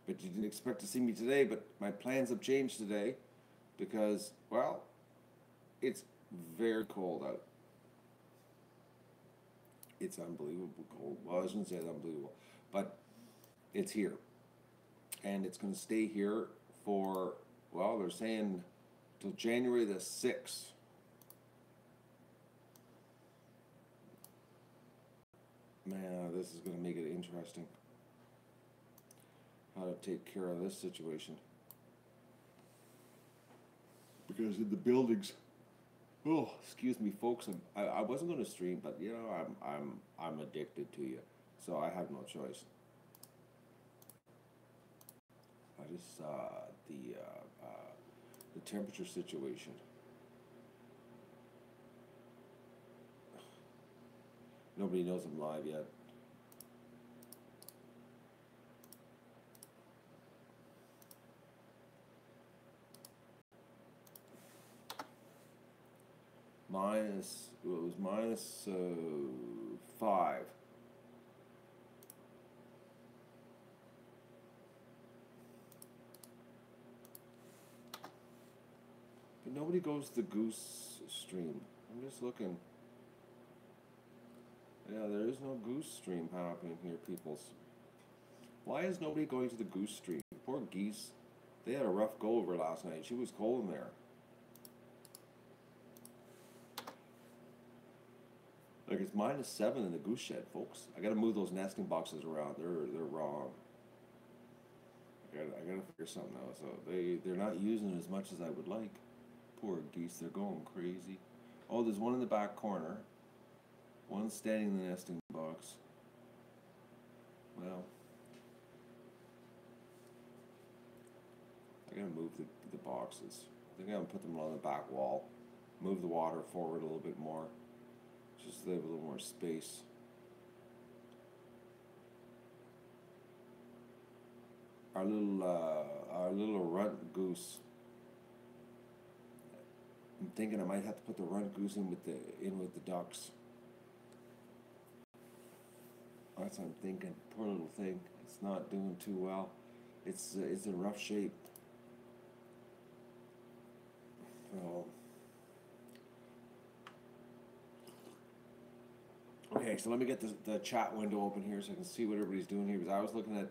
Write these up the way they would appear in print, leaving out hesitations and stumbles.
But you didn't expect to see me today, but my plans have changed today because, well, it's very cold out. It's unbelievable cold. Well, I shouldn't say it's unbelievable, but it's here. And it's going to stay here for, well, they're saying till January the 6th. Man, this is going to make it interesting how to take care of this situation. Because in the buildings, oh, excuse me, folks, I wasn't going to stream, but you know, I'm addicted to you, so I have no choice. I just saw the temperature situation. Nobody knows I'm live yet. Minus, well, it was minus 5. But nobody goes to the Goose stream. I'm just looking. Yeah, there is no Goose stream happening here, peoples. Why is nobody going to the Goose stream? Poor geese. They had a rough go over last night. She was cold in there. Like it's minus 7 in the goose shed, folks. I gotta move those nesting boxes around. They're wrong. I gotta figure something out. So they're not using it as much as I would like. Poor geese, they're going crazy. Oh, there's one in the back corner. One standing in the nesting box. Well, I gotta move the boxes. I think I'm gonna put them on the back wall. Move the water forward a little bit more. Just leave a little more space. Our little runt goose. I'm thinking I might have to put the runt goose in with the ducks. That's what I'm thinking. Poor little thing. It's not doing too well. It's in rough shape. Oh. Okay, so let me get the chat window open here so I can see what everybody's doing here. Because I was looking at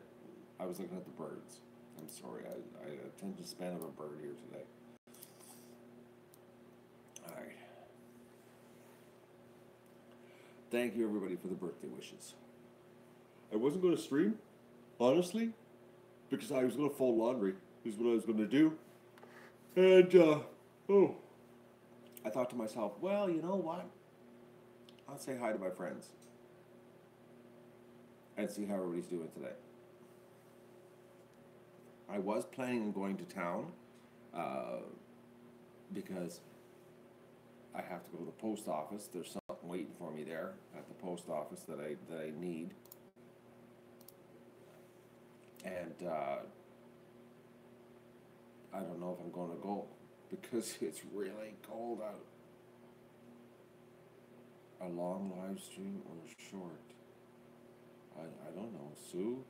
the birds. I'm sorry. I attention span of a bird here today. All right. Thank you everybody for the birthday wishes. I wasn't going to stream, honestly, because I was going to fold laundry. Is what I was going to do. And oh, I thought to myself, well, you know what? I'll say hi to my friends and see how everybody's doing today. I was planning on going to town uh, because I have to go to the post office. There's something waiting for me there at the post office that I need, and I don't know if I'm going to go because it's really cold out. A long live stream or short? I don't know, Sue.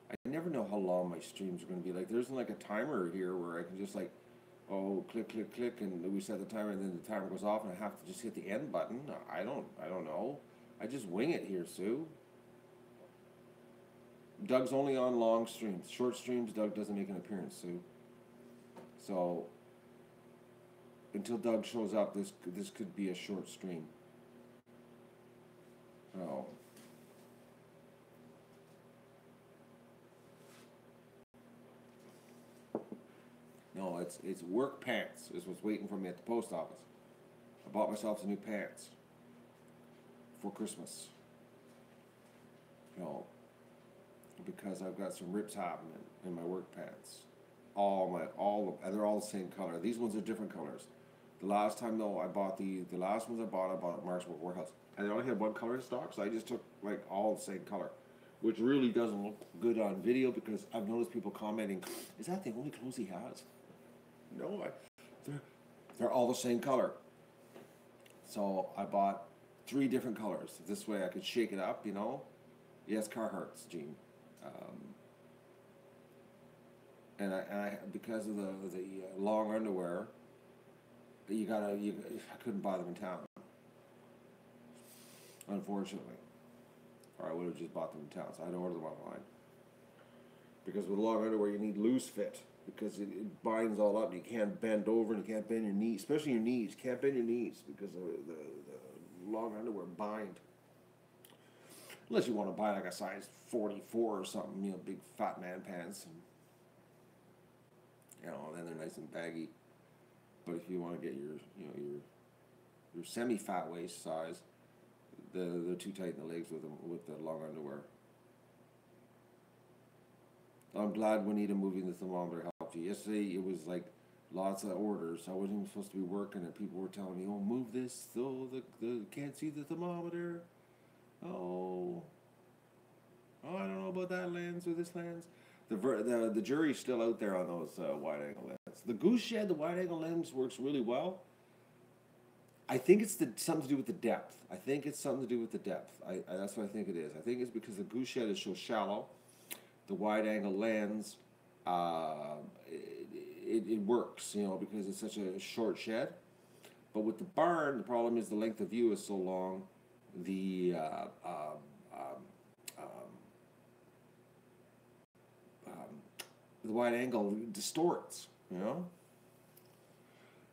I never know how long my streams are going to be. Like, there isn't like a timer here where I can just like, oh, click, click, click, and we set the timer, and then the timer goes off, and I have to just hit the end button. I don't know. I just wing it here, Sue. Doug's only on long streams. Short streams, Doug doesn't make an appearance, Sue. So until Doug shows up, this could be a short stream. Oh. No, it's work pants is what's waiting for me at the post office. I bought myself some new pants for Christmas. You know, because I've got some rips happening in my work pants. And they're all the same color. These ones are different colors. The last time though, the last ones I bought at Marshall Warehouse, and they only had one color in stock, so I just took like all the same color, which really doesn't look good on video because I've noticed people commenting, "Is that the only clothes he has?" No, they're they're all the same color. So I bought 3 different colors. This way I could shake it up, you know. Yes, Carhartts, Gene. and I because of the long underwear, I couldn't buy them in town, unfortunately, or I would have just bought them in town. So I had to order them online because with long underwear you need loose fit because it binds all up. And you can't bend over and you can't bend your knees, especially your knees. You can't bend your knees because the long underwear bind. Unless you want to buy like a size 44 or something, big fat man pants, and then they're nice and baggy. But if you want to get your semi-fat waist size, they're too tight in the legs with the long underwear. I'm glad Juanita moving the thermometer helped you. Yesterday it was like lots of orders. I wasn't even supposed to be working, and people were telling me, "Oh, move this so the can't see the thermometer." Oh, I don't know about that lens or this lens. The jury's still out there on those wide angle lenses. The Goose Shed, the wide angle lens works really well. I think it's something to do with the depth. I think it's something to do with the depth. That's what I think it is. I think it's because the Goose Shed is so shallow. The wide angle lens, it works, because it's such a short shed. But with the barn, the problem is the length of view is so long. The the wide angle distorts,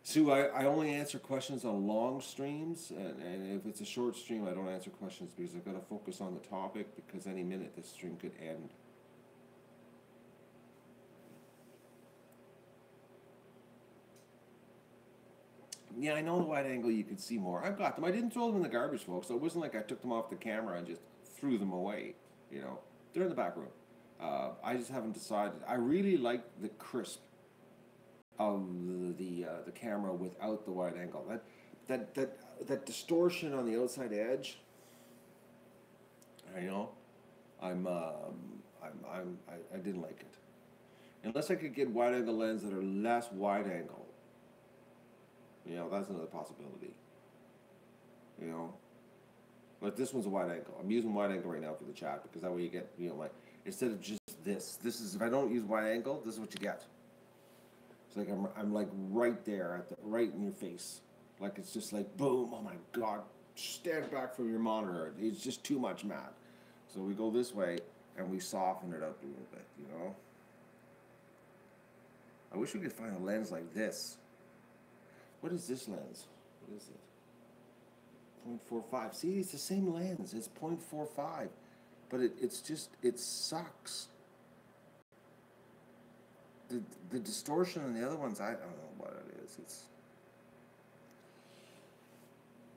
Sue, I only answer questions on long streams, and if it's a short stream, I don't answer questions because I've got to focus on the topic because any minute this stream could end. Yeah, I know the wide angle you could see more. I've got them. I didn't throw them in the garbage, folks. So it wasn't like I took them off the camera and just threw them away. They're in the back room. I just haven't decided. I really like the crisp of the camera without the wide angle. That distortion on the outside edge. I didn't like it. Unless I could get wide angle lenses that are less wide angle. That's another possibility. Like this one's a wide angle. I'm using wide angle right now for the chat because that way you get, like instead of just this. This is if I don't use wide angle, this is what you get. It's like I'm like right there right in your face. Like it's just like boom. Oh my God! Stand back from your monitor. It's just too much, Matt. So we go this way and we soften it up a little bit. I wish we could find a lens like this. What is this lens? What is it? 0.45. See, it's the same lens. It's 0.45. But it sucks. The distortion on the other ones, I don't know what it is. It's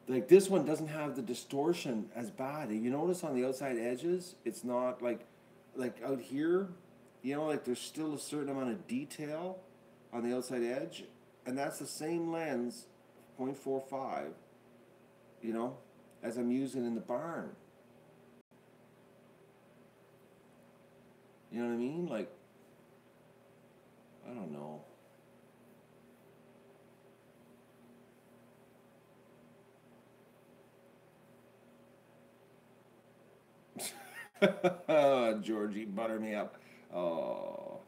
like this one doesn't have the distortion as bad. You notice on the outside edges, it's not like out here, like there's still a certain amount of detail on the outside edge. And that's the same lens, 0.45, as I'm using in the barn. You know what I mean? Like, I don't know. Georgie, butter me up. Oh.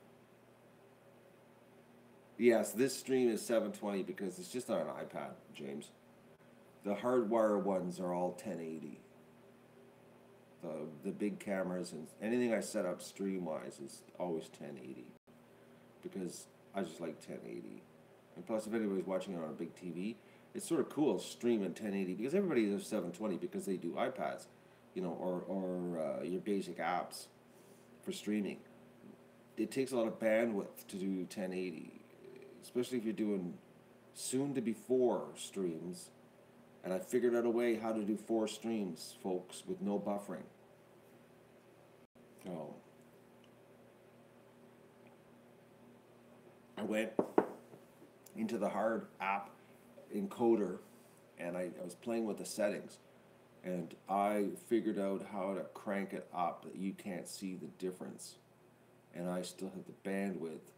Yes, this stream is 720 because it's just on an iPad, James. The hardwire ones are all 1080. The big cameras and anything I set up stream-wise is always 1080 because I just like 1080. And plus, if anybody's watching it on a big TV, it's sort of cool streaming 1080 because everybody does 720 because they do iPads, or your basic apps for streaming. It takes a lot of bandwidth to do 1080. Especially if you're doing soon-to-be 4 streams. And I figured out a way how to do 4 streams, folks, with no buffering. So, I went into the hard app encoder, and I was playing with the settings. And I figured out how to crank it up that you can't see the difference. And I still have the bandwidth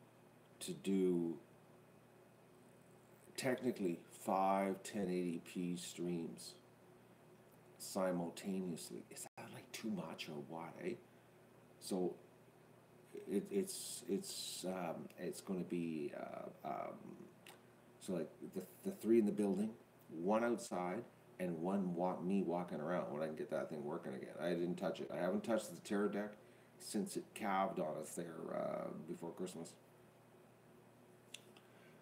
to do technically 5 1080p streams simultaneously. Is that like too much or what, eh? So it's going to be so like the three in the building, one outside, and me walking around when I can get that thing working again. I didn't touch it. I haven't touched the terror deck since it calved on us there before Christmas.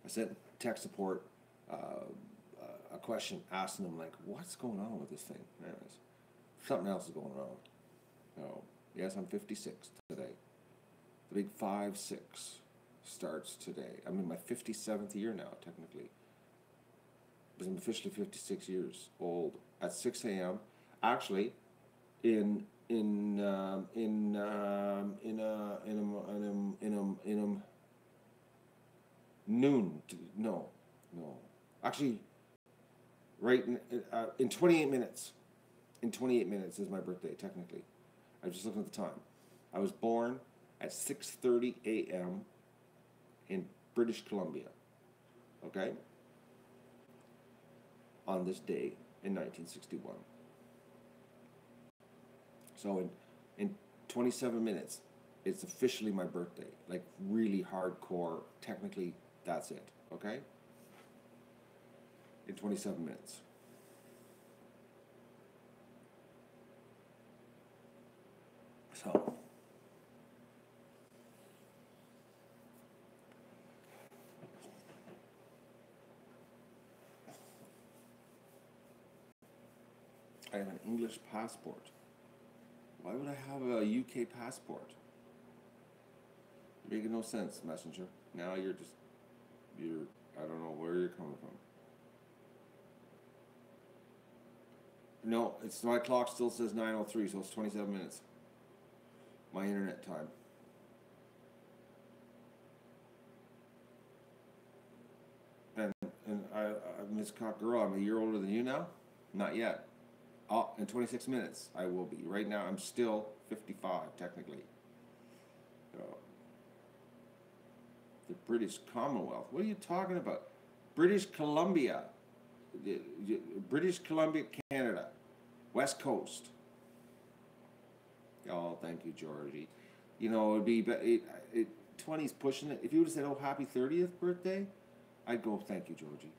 I sent tech support a question asking them like, what's going on with this thing? Anyways, something else is going on. Oh, yes, I'm 56 today. The big 5-6 starts today. I'm in my 57th year now, technically. Because I'm officially 56 years old at 6 a.m. Actually, in noon. No. Actually, right in 28 minutes. In 28 minutes is my birthday, technically. I was just looking at the time. I was born at 6:30 a.m. in British Columbia. Okay? On this day in 1961. So in 27 minutes, it's officially my birthday. Like really hardcore. Technically, that's it. Okay? In 27 minutes. So I have an English passport. Why would I have a UK passport? Making no sense, messenger. Now you're I don't know where you're coming from. No, it's my clock still says 9:03, so it's 27 minutes. My internet time. And Miss Cock Girl, I'm a year older than you now? Not yet. Oh, in 26 minutes I will be. Right now I'm still 55 technically. So, the British Commonwealth. What are you talking about? British Columbia. British Columbia, Canada. West Coast. Oh, thank you, Georgie. You know, it'd be 20's pushing it. If you would have said, "Oh, happy 30th birthday," I'd go, "Thank you, Georgie."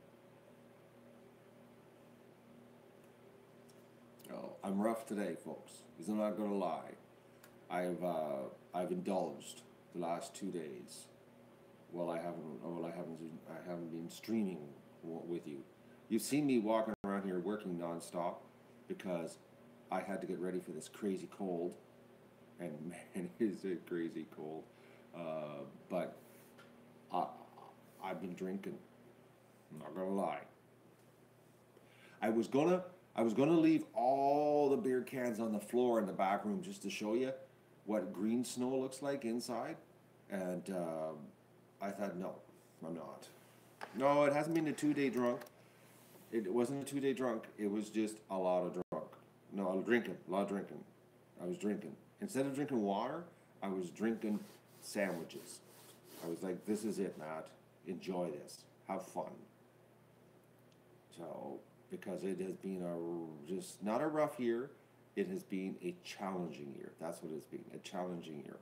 Oh, I'm rough today, folks. Because I'm not going to lie. I've indulged the last 2 days. I haven't been streaming with you. You've seen me walking around here working nonstop because I had to get ready for this crazy cold, and man, is it crazy cold. But I've been drinking. I'm not gonna lie. I was gonna leave all the beer cans on the floor in the back room just to show you what green snow looks like inside, and I thought, no, I'm not. No, it hasn't been a 2-day drunk. It wasn't a 2-day drunk. It was just a lot of drunk. No, I was drinking. A lot of drinking. I was drinking. Instead of drinking water, I was drinking sandwiches. I was like, this is it, Matt. Enjoy this. Have fun. So, because it has been just not a rough year, it has been a challenging year. That's what it's been, a challenging year,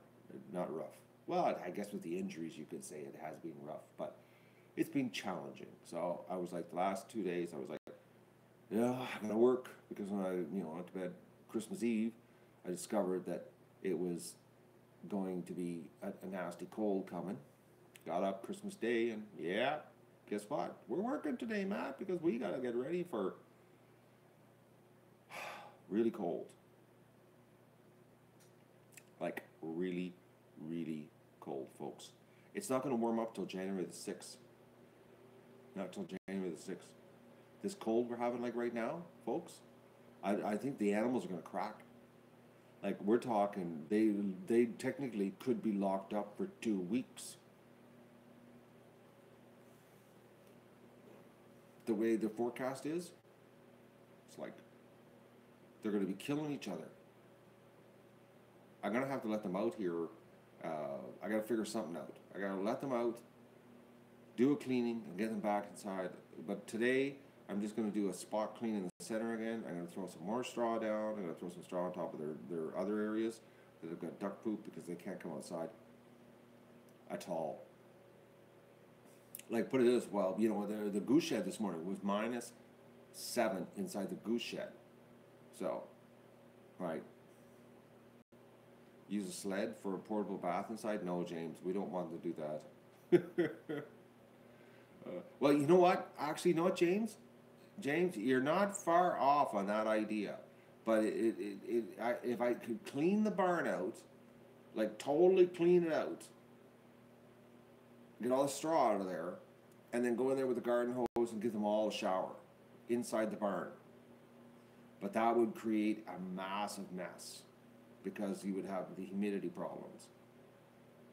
not rough. Well, I guess with the injuries you could say it has been rough, but it's been challenging. So I was like, the last 2 days, I was like, yeah, I gotta work, because when I went to bed Christmas Eve, I discovered that it was going to be a nasty cold coming. Got up Christmas Day, and yeah, guess what? We're working today, Matt, because we gotta get ready for really cold. Like really, really cold, folks. It's not gonna warm up till January the 6th. Not till January the 6th. This cold we're having like right now, folks, I think the animals are gonna crack. Like we're talking, they technically could be locked up for 2 weeks. The way the forecast is, it's like they're going to be killing each other. I'm going to have to let them out here. I got to figure something out. I got to let them out, do a cleaning, and get them back inside. But today, I'm just going to do a spot clean in the center again. I'm going to throw some more straw down. I'm going to throw some straw on top of their other areas that have got duck poop because they can't come outside. at all. Like, put it this, well, the goose shed this morning was -7 inside the goose shed. So, right. Use a sled for a portable bath inside? No, James, we don't want to do that. Well, you know what? Actually, you know what, James? James, you're not far off on that idea. But if I could clean the barn out, like totally clean it out, get all the straw out of there, and then go in there with the garden hose and give them all a shower inside the barn. But that would create a massive mess because you would have the humidity problems.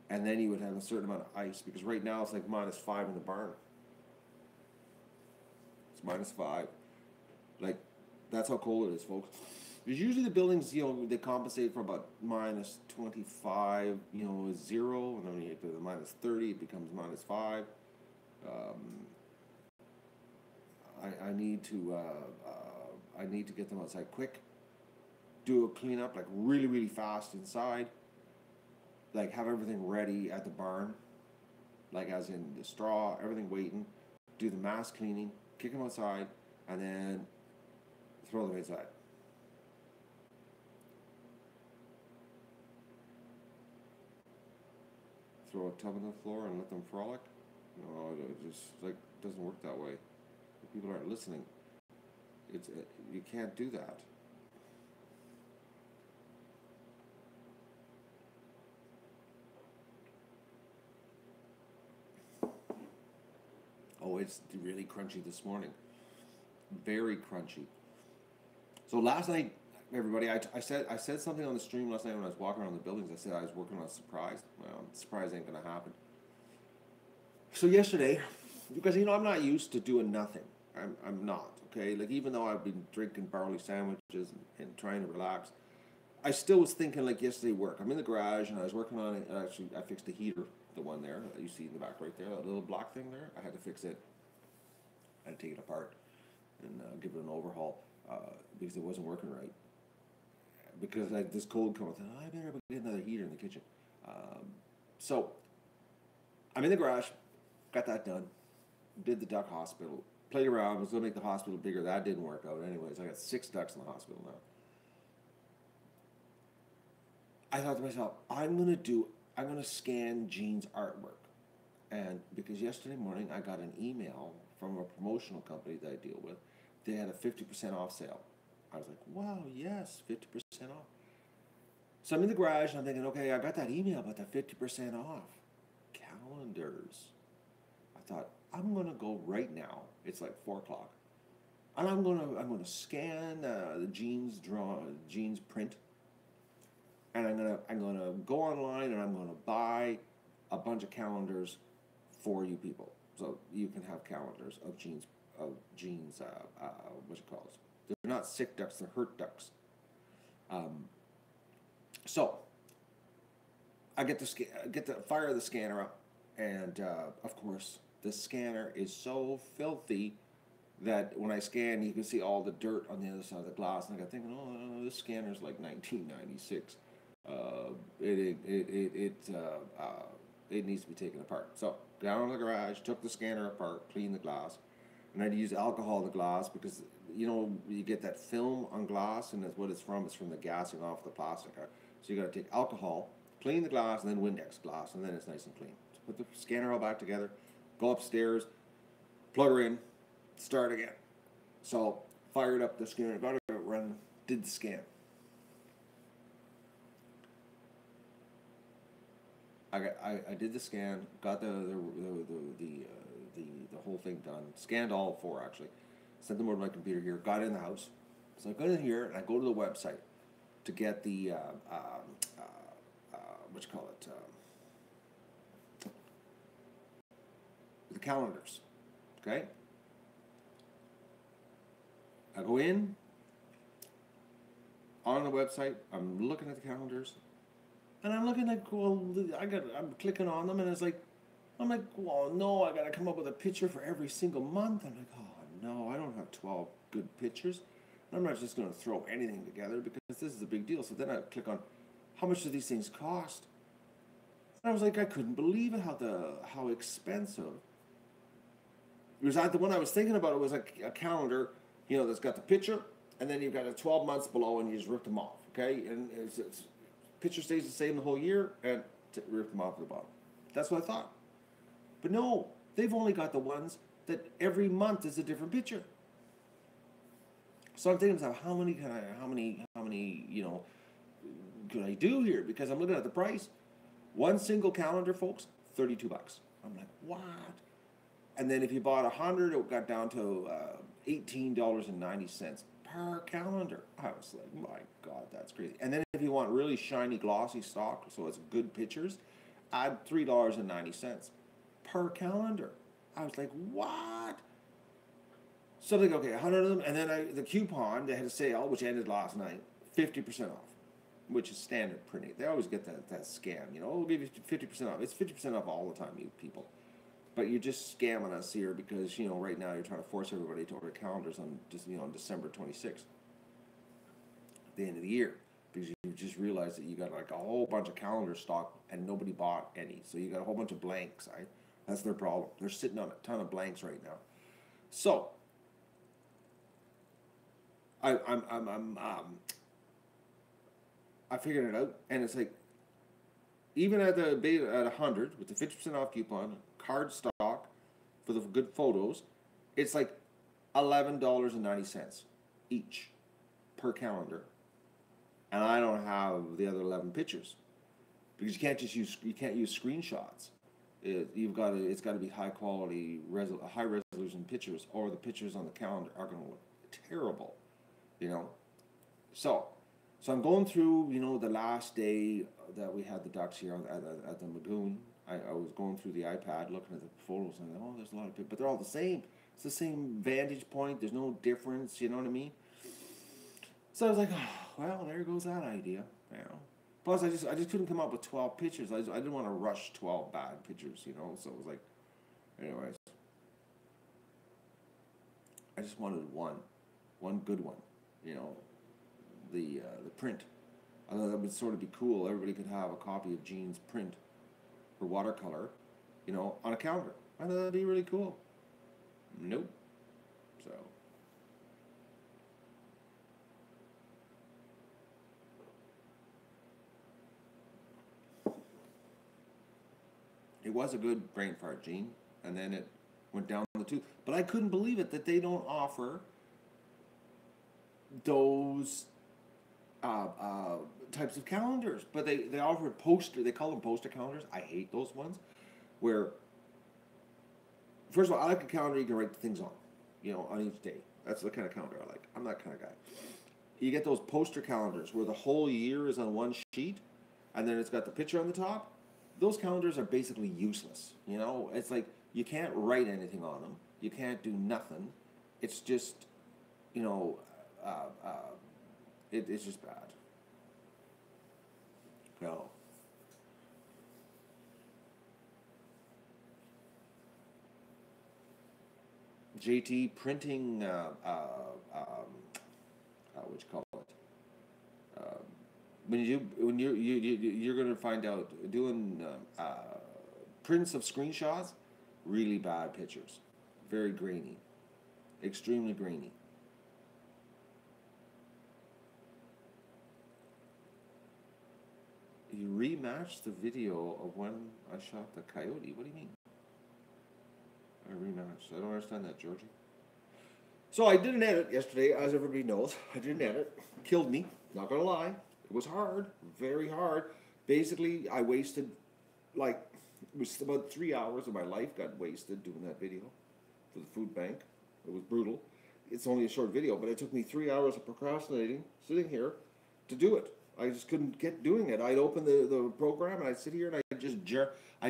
And then you would have a certain amount of ice because right now it's like -5 in the barn. It's -5. Like, that's how cold it is, folks. Because usually the buildings, they compensate for about -25, 0, and then when you get to the -30, it becomes -5. I need to get them outside quick. Do a cleanup like really, really fast inside. Like, have everything ready at the barn, like as in the straw, everything waiting. Do the mass cleaning, kick them outside, and then throw them inside. Throw a tub on the floor and let them frolic. No, it just like doesn't work that way. People aren't listening. You can't do that. Oh, it's really crunchy this morning. Very crunchy. So last night, everybody, I said something on the stream last night when I was walking around the buildings. I said I was working on a surprise. Well, surprise ain't gonna happen. So yesterday, because I'm not used to doing nothing. I'm not, okay? Like, even though I've been drinking barley sandwiches and trying to relax, I still was thinking like yesterday work. I'm in the garage and I was working on it, and actually I fixed the heater, the one there that you see in the back right there, that little black thing there. I had to fix it. I had to take it apart and give it an overhaul because it wasn't working right. Because this cold comes, I better get another heater in the kitchen. So I'm in the garage, got that done, did the duck hospital, played around, was going to make the hospital bigger. That didn't work out anyways. I got 6 ducks in the hospital now. I thought to myself, I'm going to scan Jean's artwork. And because yesterday morning I got an email from a promotional company that I deal with. They had a 50% off sale. I was like, wow, yes, 50% off. So I'm in the garage and I'm thinking, okay, I got that email about the 50% off. Calendars. I thought, I'm going to go right now. It's like 4 o'clock. And I'm going to scan the Jean's print. And I'm gonna go online and I'm gonna buy a bunch of calendars for you people, so you can have calendars of Jean's what you call it? They're not sick ducks; they're hurt ducks. So I get to fire the scanner up, and of course the scanner is so filthy that when I scan, you can see all the dirt on the other side of the glass, and I got thinking, oh, this scanner's like 1996. It needs to be taken apart. So down in the garage, took the scanner apart, cleaned the glass, and I had to use alcohol in the glass because you get that film on glass, and that's what it's from. It's from the gassing off the plastic. So you got to take alcohol, clean the glass, and then Windex glass, and then it's nice and clean. So put the scanner all back together, go upstairs, plug her in, start again. So fired up the scanner, got it run, did the scan. I did the scan, got the whole thing done, scanned all 4 actually, sent them over to my computer here, got in the house. So I go in here and I go to the website to get the what you call it, the calendars. Okay. I go in on the website. I'm looking at the calendars. And I'm looking like, well, I'm clicking on them, and I'm like, well, no, I got to come up with a picture for every single month. I'm like, oh no, I don't have 12 good pictures. I'm not just going to throw anything together because this is a big deal. So then I click on, how much do these things cost? I was like, I couldn't believe it, how expensive. It was the one I was thinking about. It was like a calendar, that's got the picture, and then you've got a 12 months below, and you just rip them off, okay? And it's picture stays the same the whole year, and rip them off at the bottom. That's what I thought. But no, they've only got the ones that every month is a different picture. So I'm thinking to myself, how many could I do here? Because I'm looking at the price. One single calendar, folks, $32. I'm like, what? And then if you bought 100, it got down to $18.90 per calendar. I was like, my God, that's crazy. And then if you want really shiny, glossy stock, so it's good pictures, add $3.90 per calendar. I was like, what? So like, okay, 100 of them, and then the coupon, they had a sale, which ended last night, 50% off, which is standard printing. They always get that scam, we'll give you 50% off. It's 50% off all the time, you people. But you're just scamming us here because, right now you're trying to force everybody to order calendars on December 26th, at the end of the year. Because you just realized that you got like a whole bunch of calendar stock and nobody bought any. So you got a whole bunch of blanks, right? That's their problem. They're sitting on a ton of blanks right now. So, I figured it out, and it's like, even at 100 with the 50% off coupon, card stock for the good photos, it's like $11.90 each per calendar, and I don't have the other 11 pictures because you can't use screenshots. It's got to be high quality, high resolution pictures, or the pictures on the calendar are going to look terrible, So I'm going through, the last day that we had the ducks here at the Lagoon. I was going through the iPad, looking at the photos, and there's a lot of people, but they're all the same. It's the same vantage point. There's no difference. You know what I mean? So I was like, oh, well, there goes that idea. Plus, I just couldn't come up with 12 pictures. I didn't want to rush 12 bad pictures. So it was like, anyways, I just wanted one good one. The print. I thought that would sort of be cool. Everybody could have a copy of Gene's print for watercolor, on a calendar. I thought that'd be really cool. Nope. So. It was a good brain fart, Gene, and then it went down the tube. But I couldn't believe it that they don't offer those types of calendars, but they offer they call them poster calendars. I hate those ones where, first of all, I like a calendar you can write things on, on each day. That's the kind of calendar I like. I'm that kind of guy. You get those poster calendars where the whole year is on one sheet, and then it's got the picture on the top. Those calendars are basically useless. It's like you can't write anything on them. You can't do nothing. It's just, it's just bad. No. JT printing, what you call it? You're going to find out doing prints of screenshots, really bad pictures, very grainy, extremely grainy. You rematched the video of when I shot the coyote. What do you mean? I rematched. I don't understand that, Georgie. So I did an edit yesterday, as everybody knows. I did an edit. Killed me. Not gonna lie. It was hard. Very hard. Basically, I wasted, it was about 3 hours of my life got wasted doing that video for the food bank. It was brutal. It's only a short video, but it took me 3 hours of procrastinating, sitting here, to do it. I just couldn't get doing it. I'd open the program and I'd sit here and I'd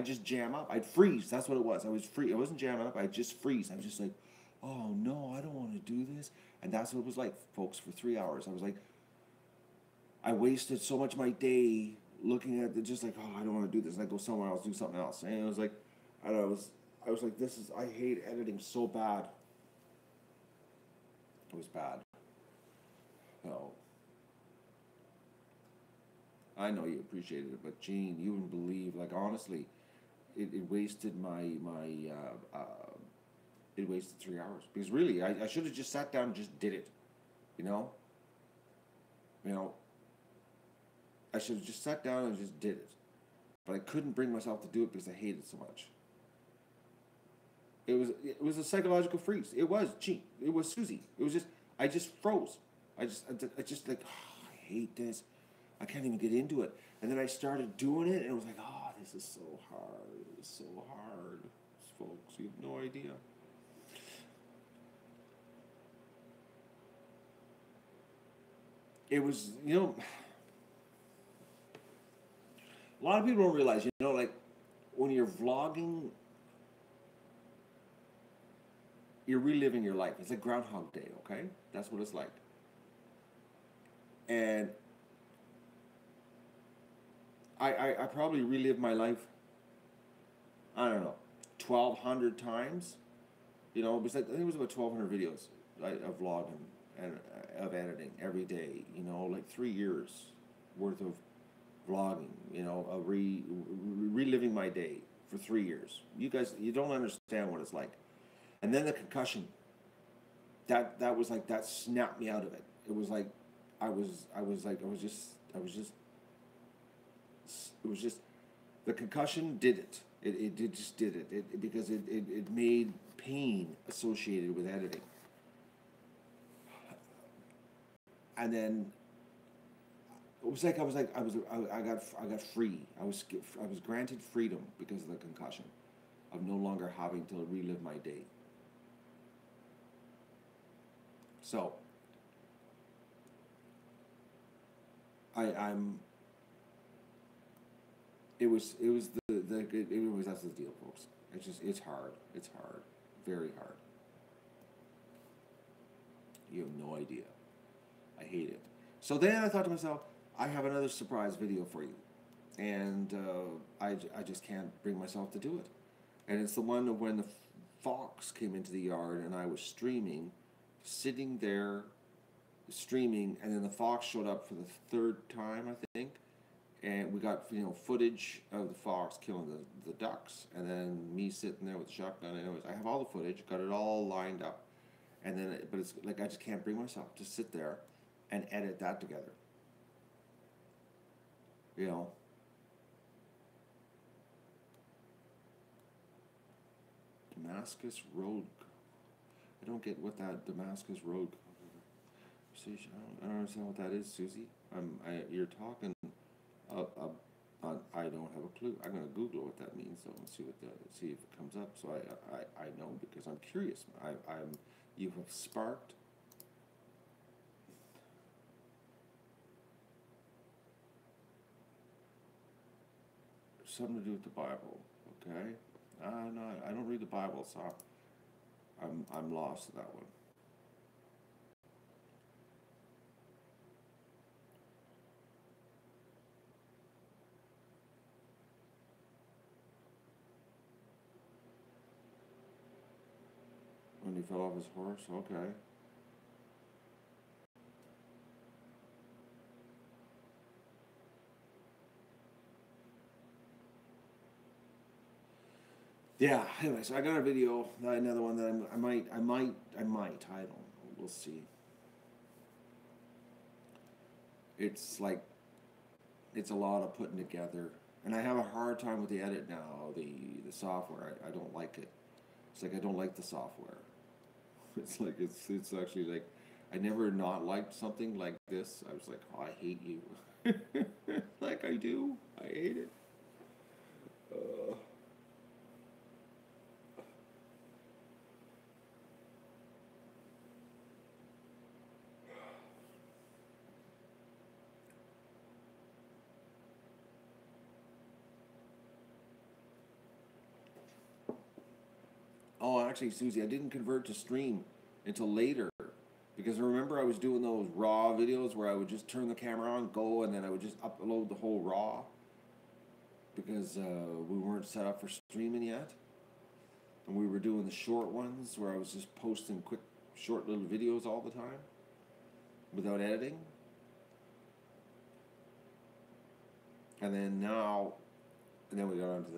just jam up. I'd freeze. That's what it was. I wasn't jamming up. I'd just freeze. I was just like, oh no, I don't want to do this. And that's what it was like, folks, for 3 hours. I was like, I wasted so much of my day looking at it, just like, oh, I don't want to do this. And I go somewhere else, do something else. And it was like, I was like, I hate editing so bad. It was bad. So. I know you appreciated it, but Gene, you wouldn't believe, honestly. honestly, it wasted it wasted 3 hours, because really I should have just sat down and just did it, you know, you know. I should have just sat down and just did it, but I couldn't bring myself to do it because I hated it so much. It was a psychological freeze. It was cheap. It was Susie. It was just I just froze. I just like, oh, I hate this. I can't even get into it. And then I started doing it, and it was like, oh, this is so hard. It was so hard, folks. You have no idea. It was, a lot of people don't realize, like when you're vlogging, you're reliving your life. It's like Groundhog Day, okay? That's what it's like. And I probably relived my life, I don't know, 1,200 times. It was like, I think it was about 1,200 videos of vlogging and of editing every day. Like 3 years worth of vlogging. Of reliving my day for 3 years. You guys, you don't understand what it's like. And then the concussion. That was like, that snapped me out of it. It was like I was just the concussion did it. It just did it. Because it made pain associated with editing. And then it was like I got free. I was granted freedom because of the concussion, of no longer having to relive my day. So I'm. It was that's the deal, folks. It's hard. It's hard, very hard. You have no idea. I hate it. So then I thought to myself, I have another surprise video for you, and I just can't bring myself to do it. And it's the one of when the fox came into the yard, and I was streaming, sitting there, streaming, and then the fox showed up for the third time, I think. And we got footage of the fox killing the ducks, and then me sitting there with the shotgun. Anyways, I have all the footage, got it all lined up, and then but it's like I just can't bring myself to sit there and edit that together. Damascus Road. I don't get what that Damascus Road. I don't understand what that is, Susie. You're talking. I don't have a clue. I'm gonna Google what that means, though, and see if it comes up. So I know, because I'm curious. You have sparked something to do with the Bible. Okay. No, I don't read the Bible, so I'm lost to that one. When he fell off his horse, okay. Yeah. Anyway, so I got a video, another one that I might. I don't know. We'll see. It's like, it's a lot of putting together, and I have a hard time with the edit now. The software, I don't like it. It's like I don't like the software. It's like it's actually like, I never not liked something like this. I was like, oh, I hate you. Like I do. I hate it. Oh, actually, Susie, I didn't convert to stream until later, because remember I was doing those raw videos where I would just turn the camera on, go, and then I would just upload the whole raw, because we weren't set up for streaming yet, and we were doing the short ones where I was just posting quick, short little videos all the time without editing. And then now And then we got onto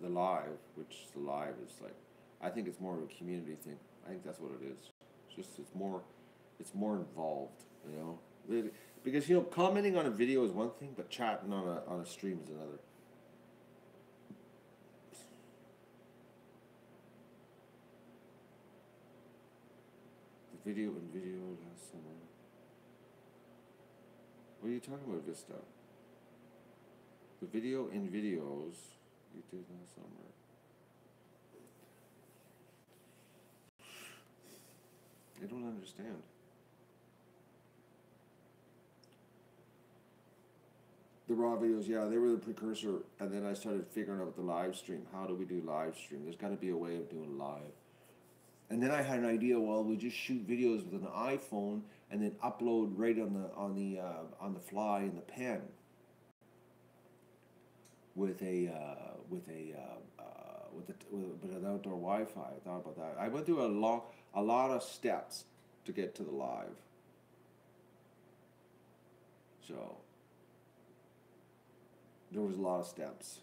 the live, which the live is like, I think it's more of a community thing. I think that's what it is. It's just it's more involved, you know. Because you know, commenting on a video is one thing, but chatting on a stream is another. The video last summer. What are you talking about, Vista? The video in videos you did last summer. I don't understand. The raw videos, yeah, they were the precursor, and then I started figuring out the live stream. How do we do live stream? There's got to be a way of doing live. And then I had an idea. Well, we just shoot videos with an iPhone and then upload right on the fly in the pen with an outdoor Wi-Fi. I thought about that. I went through a lot of steps to get to the live. So there was a lot of steps.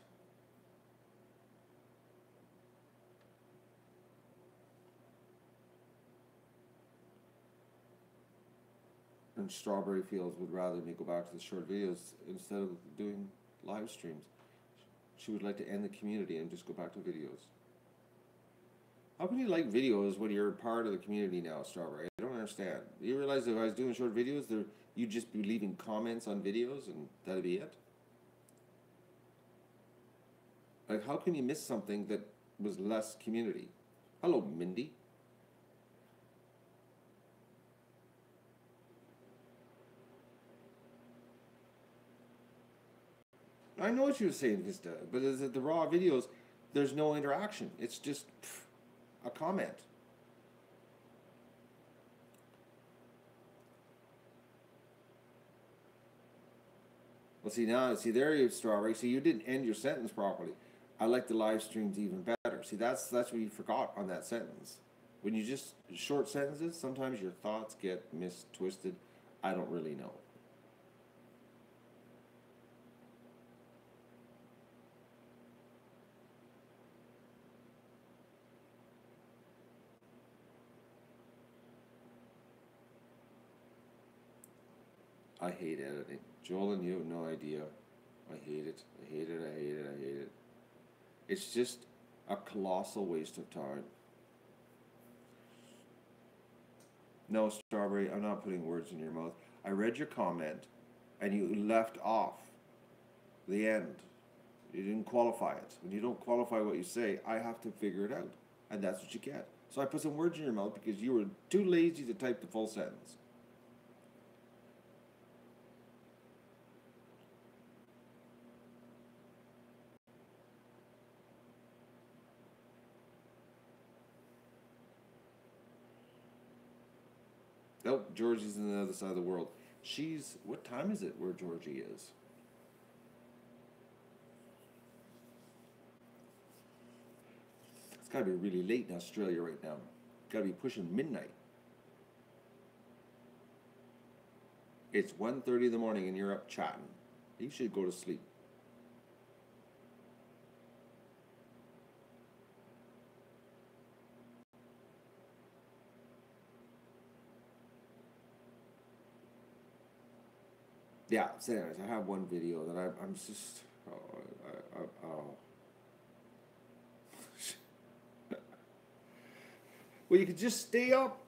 And Strawberry Fields would rather me go back to the short videos instead of doing live streams. She would like to end the community and just go back to videos. How can you like videos when you're part of the community now, Strawberry? I don't understand. You realize that if I was doing short videos, you'd just be leaving comments on videos and that'd be it? Like, how can you miss something that was less community? Hello, Mindy. I know what you were saying, Vista, but is it the raw videos? There's no interaction. It's just a comment. Well, see there you have Strawberry. See, you didn't end your sentence properly. I like the live streams even better. See, that's what you forgot on that sentence. When you just short sentences, sometimes your thoughts get twisted. I don't really know. I hate editing. Joel, and you have no idea. I hate it. I hate it. I hate it. I hate it. It's just a colossal waste of time. No, Strawberry, I'm not putting words in your mouth. I read your comment, and you left off the end. You didn't qualify it. When you don't qualify what you say, I have to figure it out. And that's what you get. So I put some words in your mouth because you were too lazy to type the full sentence. Nope, Georgie's on the other side of the world. What time is it where Georgie is? It's gotta be really late in Australia right now. Gotta be pushing midnight. It's 1:30 in the morning and you're up chatting. You should go to sleep. Yeah, so anyways, I have one video that I'm just, Well, you could just stay up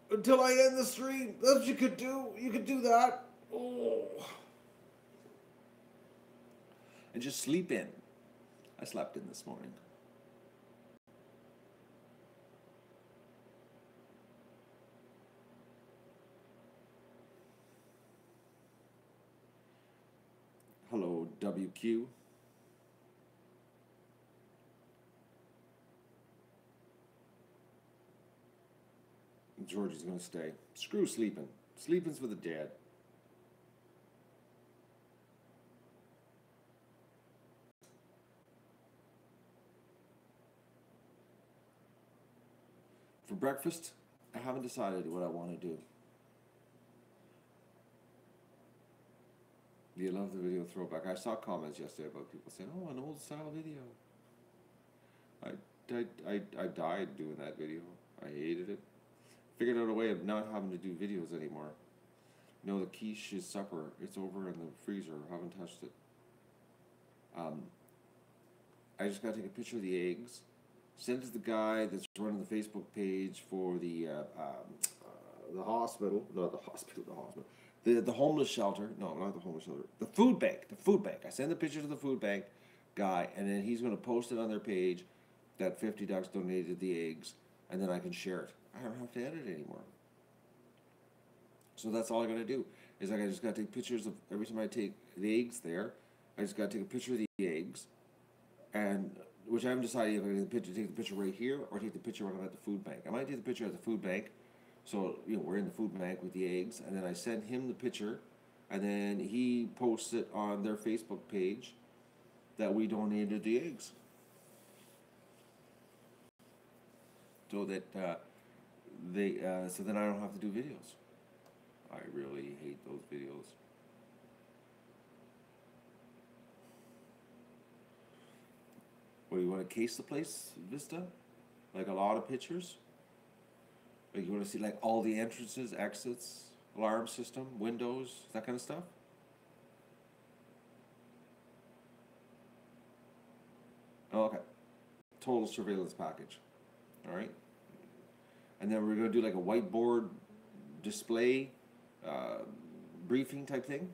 until I end the stream. That's what you could do. You could do that. Oh. And just sleep in. I slept in this morning. Hello, WQ. Georgie's gonna stay. Screw sleeping. Sleeping's for the dead. For breakfast, I haven't decided what I want to do. You love the video throwback. I saw comments yesterday about people saying, "Oh, an old style video." I died doing that video. I hated it. Figured out a way of not having to do videos anymore. You know, the quiche is supper. It's over in the freezer. I haven't touched it. I just gotta take a picture of the eggs, send it to the guy that's running the Facebook page for the hospital. Not the hospital. The hospital. The homeless shelter. No, not the homeless shelter. The food bank. The food bank. I send the picture to the food bank guy, and then he's gonna post it on their page that 50 ducks donated the eggs, and then I can share it. I don't have to edit it anymore. So that's all I gotta do. Is like I just gotta take pictures of every time I take the eggs there. I just gotta take a picture of the eggs, and which I haven't decided if I'm gonna take the picture right here or take the picture when I'm at the food bank. I might take the picture at the food bank, so we're in the food bank with the eggs, and then I send him the picture, and then he posts it on their Facebook page that we donated the eggs, so that so then I don't have to do videos. I really hate those videos. Well, you want to case the place, Vista? Like a lot of pictures? Like you want to see like all the entrances, exits, alarm system, windows, that kind of stuff? Oh, okay. Total surveillance package. All right. And then we're going to do like a whiteboard display briefing type thing.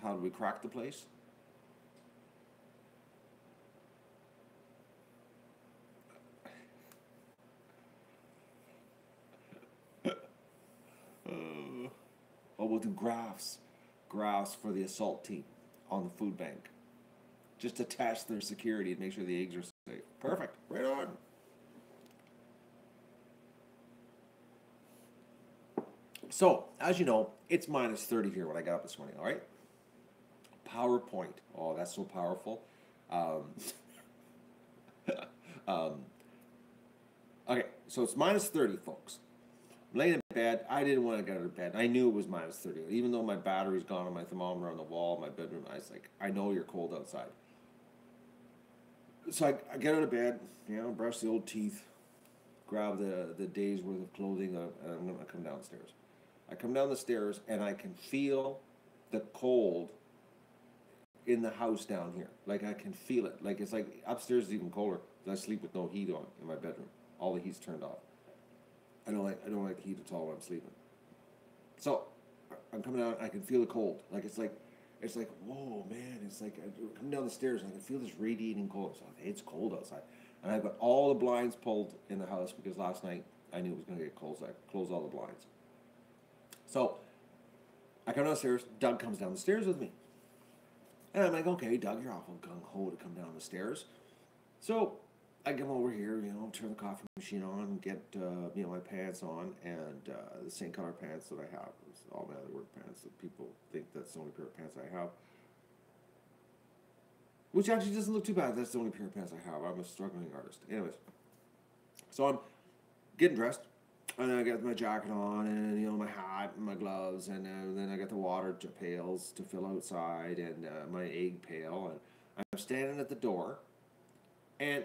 How do we crack the place? Well, we'll do graphs for the assault team on the food bank. Just to test their security and make sure the eggs are safe. Perfect. Right on. So, as you know, it's minus 30 here when I got up this morning, all right? PowerPoint. Oh, that's so powerful. Um, um, okay, so it's minus 30, folks. I'm laying in bed. I didn't want to get out of bed. I knew it was minus 30. Even though my battery's gone on my thermometer on the wall in my bedroom, I was like, I know you're cold outside. So I get out of bed, brush the old teeth, grab the day's worth of clothing, and I'm going to come downstairs. I come down the stairs, and I can feel the cold in the house down here. Like, I can feel it. Like, it's like upstairs is even colder because I sleep with no heat on in my bedroom. All the heat's turned off. I don't like the heat at all when I'm sleeping. So I'm coming down, I can feel the cold. Like it's like, whoa, man! It's like I come down the stairs and I can feel this radiating cold. So it's cold outside, and I've got all the blinds pulled in the house because last night I knew it was going to get cold. So I closed all the blinds. So I come downstairs. Doug comes down the stairs with me, and I'm like, okay, Doug, you're awful gung ho to come down the stairs. So I come over here, turn the coffee machine on, get my pants on, and the same color pants that I have. It's all my other work pants that people think that's the only pair of pants I have. Which actually doesn't look too bad. That's the only pair of pants I have. I'm a struggling artist. Anyways, so I'm getting dressed, and I got my jacket on, and my hat and my gloves, and then I got the water pails to fill outside, and my egg pail, and I'm standing at the door, and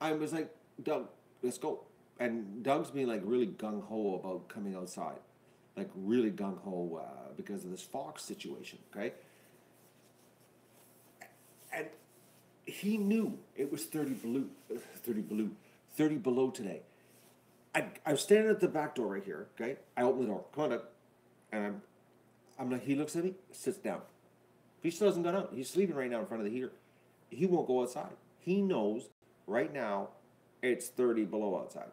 I was like, Doug, let's go. And Doug's being like really gung ho about coming outside, like really gung ho because of this fox situation. Okay, and he knew it was 30 below today. I was standing at the back door right here. Okay, I open the door. Come on, Doug. And I'm like, he looks at me, sits down. He still hasn't gone out. He's sleeping right now in front of the heater. He won't go outside. He knows right now it's 30 below outside.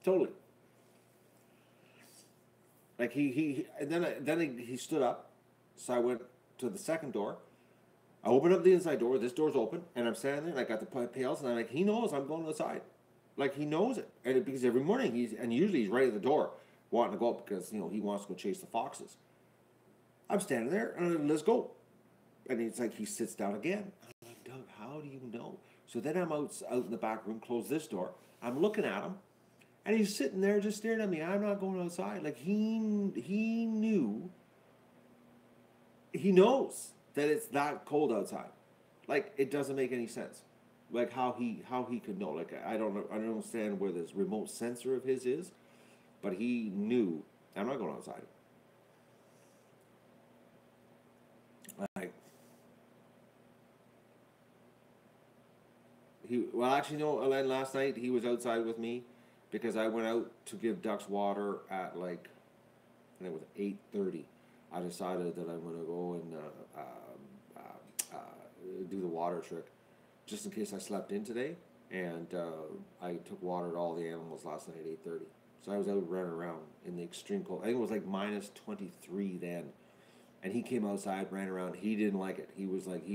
Totally. Like he stood up, so I went to the second door. I opened up the inside door. This door's open, and I'm standing there, and I got the pails, and I'm like, he knows I'm going outside. Like he knows it, and because every morning usually he's right at the door, wanting to go up because he wants to go chase the foxes. I'm standing there, and I'm like, let's go. And it's like he sits down again. I'm like, Doug, how do you know? So then I'm out in the back room, close this door. I'm looking at him, And he's sitting there just staring at me. I'm not going outside. Like he knew, he knows that it's that cold outside. Like it doesn't make any sense. Like how he could know. Like I don't understand where this remote sensor of his is, but he knew I'm not going outside. Like well actually no, Elaine, last night he was outside with me because I went out to give ducks water at like, and it was 8:30. I decided that I'm gonna go and do the water trick, just in case I slept in today. And I took water to all the animals last night at 8:30. So I was out running around in the extreme cold. I think it was like minus 23 then, and he came outside, ran around. He didn't like it. He was like,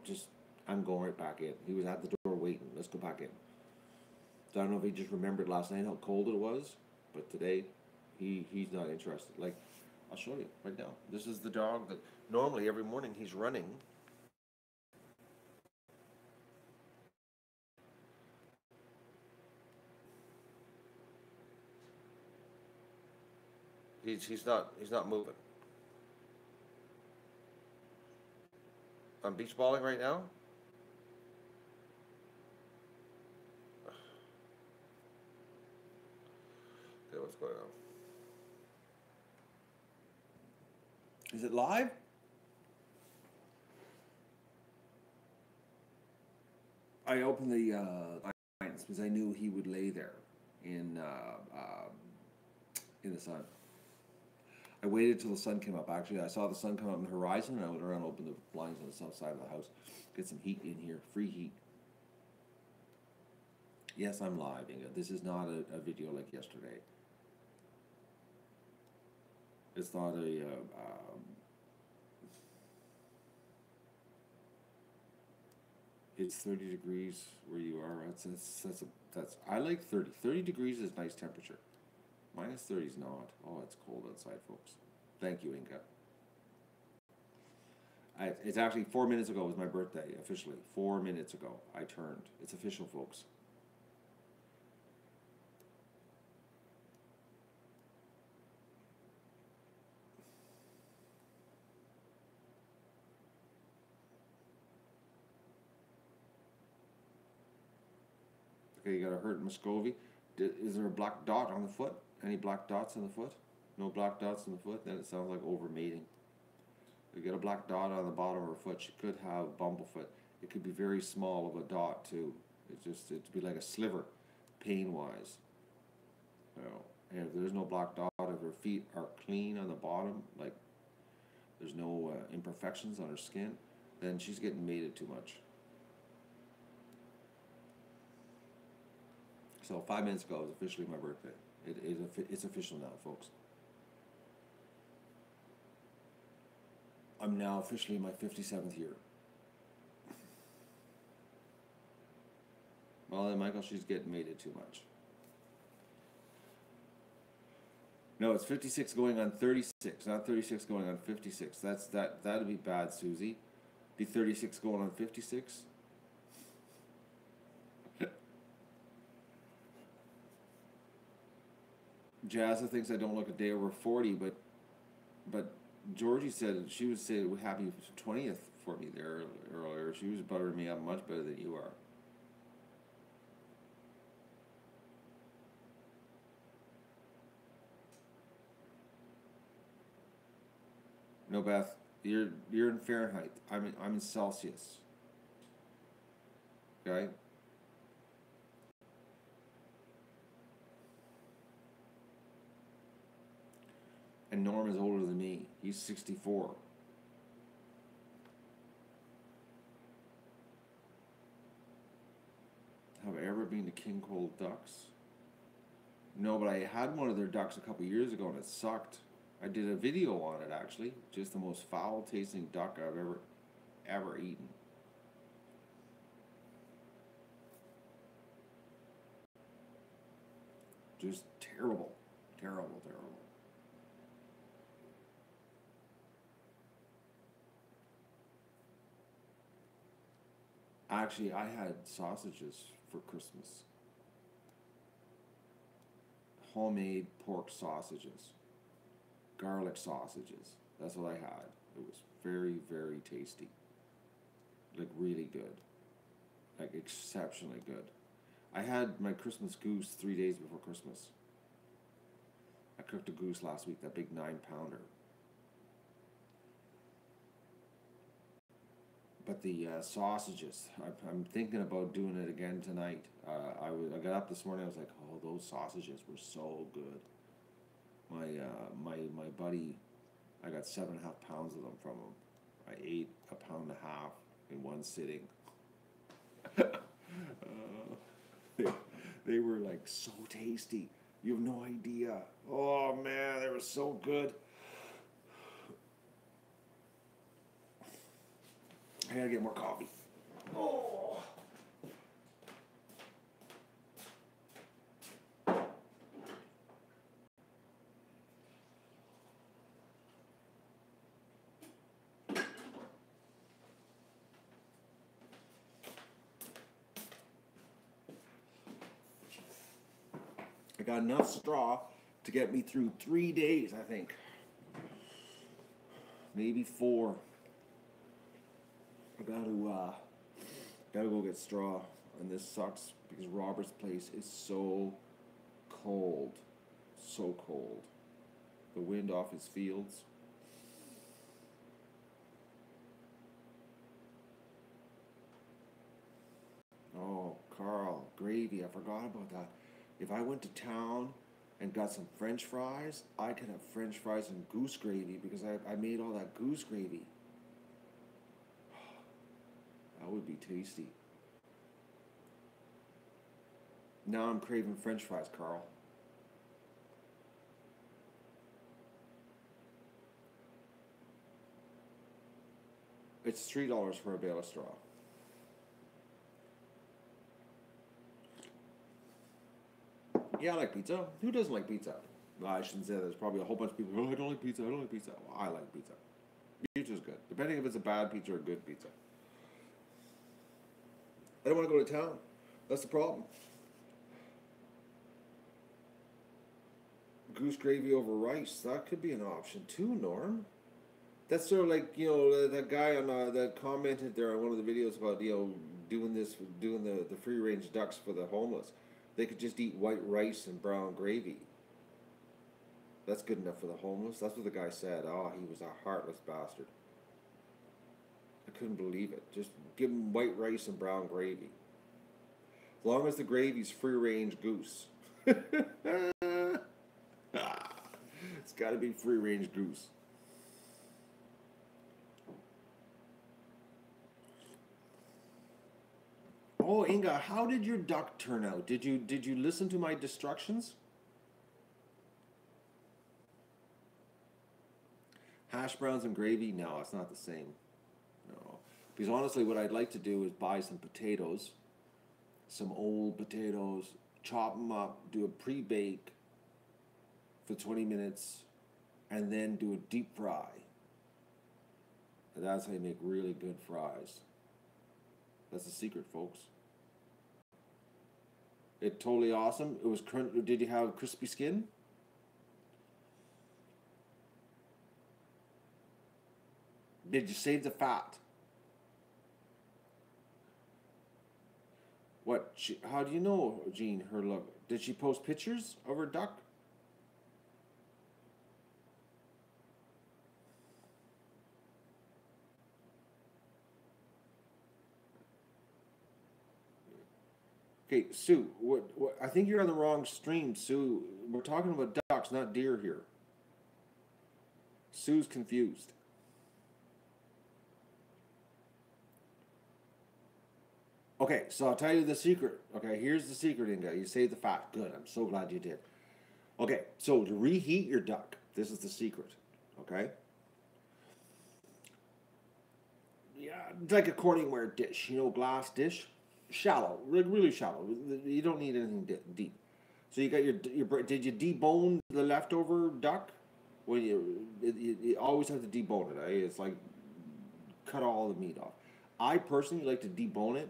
just I'm going right back in. He was at the door waiting. Let's go back in. So I don't know if he just remembered last night how cold it was, but today he's not interested. Like I'll show you right now. This is the dog that normally every morning he's running. He's not moving. I'm beach balling right now. Okay, what's going on? Is it live? I opened the blinds because I knew he would lay there in in the sun. I waited till the sun came up. Actually, I saw the sun come up on the horizon, and I went around and opened the blinds on the south side of the house, get some heat in here, free heat. Yes, I'm live, Inga. This is not a video like yesterday. It's not a. It's 30 degrees where you are. That's I like 30. 30 degrees is nice temperature. Minus 30 is not. Oh, it's cold outside, folks. Thank you, Inca. It's actually 4 minutes ago was my birthday, officially. 4 minutes ago, I turned. It's official, folks. Okay, you got a hurt Muscovy. Is there a black dot on the foot? Any black dots on the foot? No black dots on the foot? Then it sounds like overmating. You got a black dot on the bottom of her foot. She could have bumblefoot. It could be very small of a dot too. It'd be like a sliver, pain wise. You know, and if there's no black dot, if her feet are clean on the bottom, like there's no imperfections on her skin, then she's getting mated too much. So 5 minutes ago was officially my birthday. It's official now, folks. I'm now officially in my 57th year. Well, then, Michael, she's getting mated too much. No, it's 56 going on 36, not 36 going on 56. That'd be bad, Susie. Be 36 going on 56. Jazza thinks I don't look a day over 40, but Georgie said she was saying happy 20th for me there earlier. She was buttering me up much better than you are. No, Beth, you're in Fahrenheit. I'm in Celsius. Okay. And Norm is older than me. He's 64. Have I ever been to King Cole Ducks? No, but I had one of their ducks a couple years ago and it sucked. I did a video on it actually. Just the most foul tasting duck I've ever eaten. Just terrible. Terrible, terrible. Actually, I had sausages for Christmas. homemade pork sausages, garlic sausages. That's what I had. It was very, very tasty. Like really good. Like exceptionally good. I had my Christmas goose 3 days before Christmas. I cooked a goose last week, that big 9-pounder. But the sausages, I'm thinking about doing it again tonight. I got up this morning. I was like, oh, those sausages were so good. My buddy, I got 7.5 pounds of them from him. I ate 1.5 pounds in one sitting. They were like so tasty. You have no idea. Oh man, they were so good. I gotta get more coffee. Oh. I got enough straw to get me through 3 days, I think. Maybe 4. I gotta go get straw, and this sucks because Robert's place is so cold, so cold. The wind off his fields. Oh, Carl, gravy, I forgot about that. If I went to town and got some French fries, I could have French fries and goose gravy because I made all that goose gravy. That would be tasty. Now I'm craving French fries, Carl. It's $3 for a bale of straw. Yeah, I like pizza. Who doesn't like pizza? Well, I shouldn't say that. There's probably a whole bunch of people. Oh, I don't like pizza. I don't like pizza. Well, I like pizza. Pizza's good, depending if it's a bad pizza or a good pizza. I don't want to go to town. That's the problem. Goose gravy over rice. That could be an option too, Norm. That's sort of like, that guy on that commented there on one of the videos about, doing the free range ducks for the homeless. They could just eat white rice and brown gravy. That's good enough for the homeless. That's what the guy said. Oh, he was a heartless bastard. I couldn't believe it. Just give him white rice and brown gravy. As long as the gravy's free range goose. It's got to be free range goose. Oh, Inga, how did your duck turn out? Did you listen to my instructions? Hash browns and gravy? No, it's not the same. No. Because honestly, what I'd like to do is buy some potatoes, some old potatoes, chop them up, do a pre-bake for 20 minutes, and then do a deep fry. And that's how you make really good fries. That's the secret, folks. It's totally awesome. It was Did you have crispy skin? Did you save the fat? What? How do you know, Jean, her love? Did she post pictures of her duck? Okay, Sue, what, I think you're on the wrong stream, Sue. We're talking about ducks, not deer here. Sue's confused. Okay, so I'll tell you the secret. Okay, here's the secret, Inga. You saved the fat. Good, I'm so glad you did. Okay, so to reheat your duck, this is the secret. Okay? Yeah, it's like a Corningware dish, glass dish. Shallow, really shallow. You don't need anything deep. So you got your did you debone the leftover duck? Well, you always have to debone it. Eh? It's like cut all the meat off. I personally like to debone it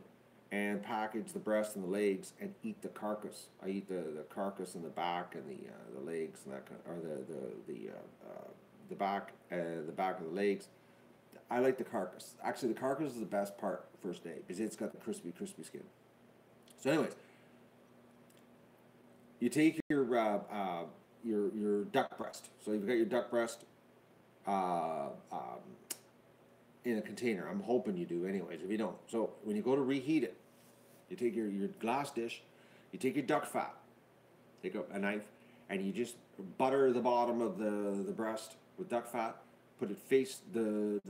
and package the breast and the legs and eat the carcass. I eat the carcass and the back and the legs and that kind or the back of the legs. I like the carcass. Actually, the carcass is the best part first day because it's got the crispy skin. So, anyways, you take your duck breast. So you've got your duck breast uh, um, in a container. I'm hoping you do, anyways. If you don't, so when you go to reheat it, you take your glass dish, you take your duck fat, take a knife, and you just butter the bottom of the breast with duck fat. Put it face the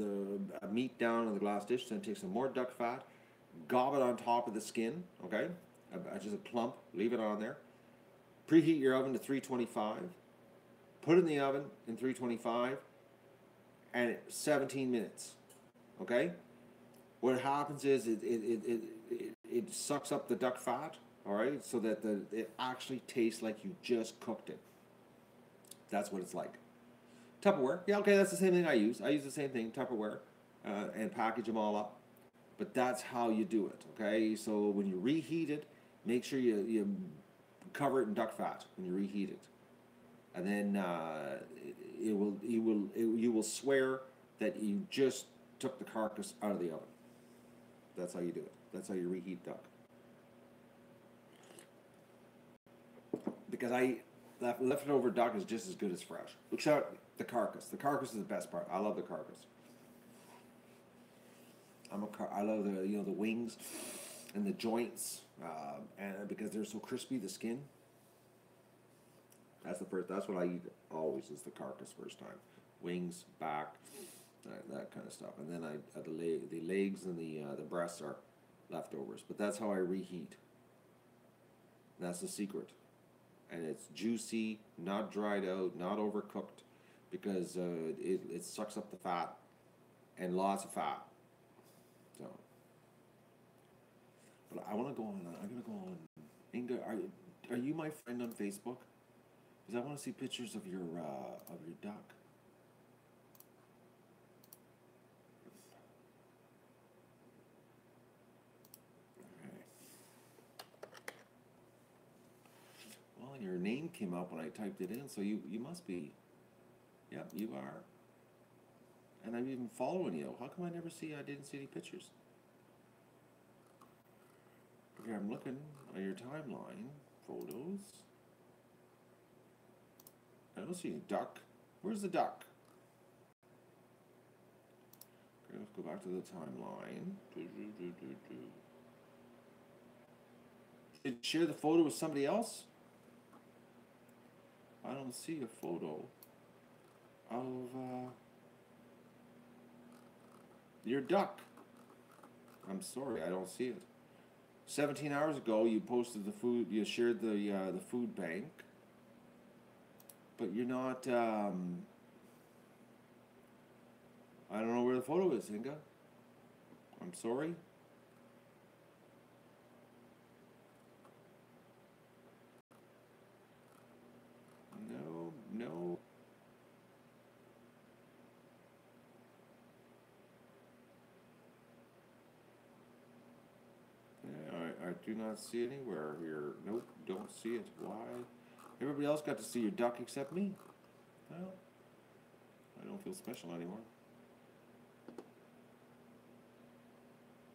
meat down on the glass dish. Then take some more duck fat, gob it on top of the skin. Okay, just a clump. Leave it on there. Preheat your oven to 325. Put it in the oven in 325, and 17 minutes. Okay. What happens is it sucks up the duck fat. All right, so that it actually tastes like you just cooked it. That's what it's like. Tupperware, yeah, okay, that's the same thing I use. I use the same thing, Tupperware, and package them all up. But that's how you do it, okay? So when you reheat it, make sure you cover it in duck fat when you reheat it, and then you will swear that you just took the carcass out of the oven. That's how you do it. That's how you reheat duck. Because leftover duck is just as good as fresh. Look out the carcass. The carcass is the best part. I love the carcass. I love the wings and the joints, and because they're so crispy, the skin. That's what I eat always is the carcass first time. Wings, back, that kind of stuff, and then the legs and the breasts are leftovers. But that's how I reheat. That's the secret. And it's juicy, not dried out, not overcooked, because it sucks up the fat, and lots of fat. So, but I want to go on. I'm gonna go on. Inga, are you my friend on Facebook? Because I want to see pictures of your duck. Well, your name came up when I typed it in, so you must be. Yep, you are. And I'm even following you. How come I didn't see any pictures? Okay, I'm looking on your timeline. Photos. I don't see any duck. Where's the duck? Okay, let's go back to the timeline. Did you share the photo with somebody else? I don't see a photo of your duck. I'm sorry, I don't see it. 17 hours ago, you posted the food. You shared the food bank, but you're not. I don't know where the photo is, Inga. I'm sorry. No. I do not see anywhere here. Nope, don't see it. Why? Everybody else got to see your duck except me. Well, I don't feel special anymore.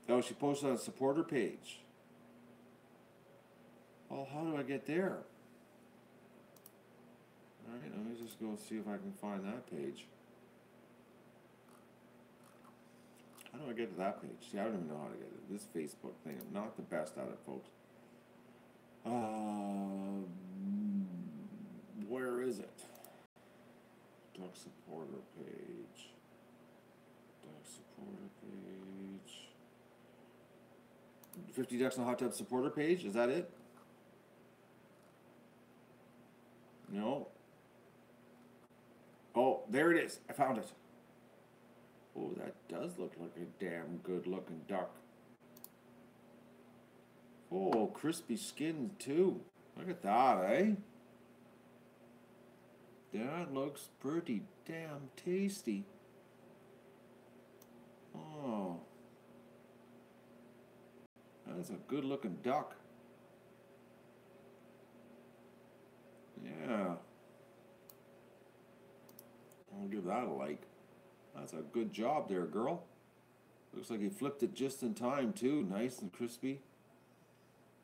Oh, she posted on a supporter page. Well, how do I get there? Alright, let me just go see if I can find that page. How do I get to that page? See, I don't even know how to get it. This Facebook thing, I'm not the best at it, folks. Where is it? Duck supporter page. Duck supporter page. 50 Ducks in a Hot Tub supporter page? Is that it? No. Oh, there it is. I found it. Oh, that does look like a damn good looking duck. Oh, crispy skin too. Look at that, eh? That looks pretty damn tasty. Oh. That's a good looking duck. Yeah. I'll give that a like. That's a good job there, girl. Looks like you flipped it just in time too. Nice and crispy.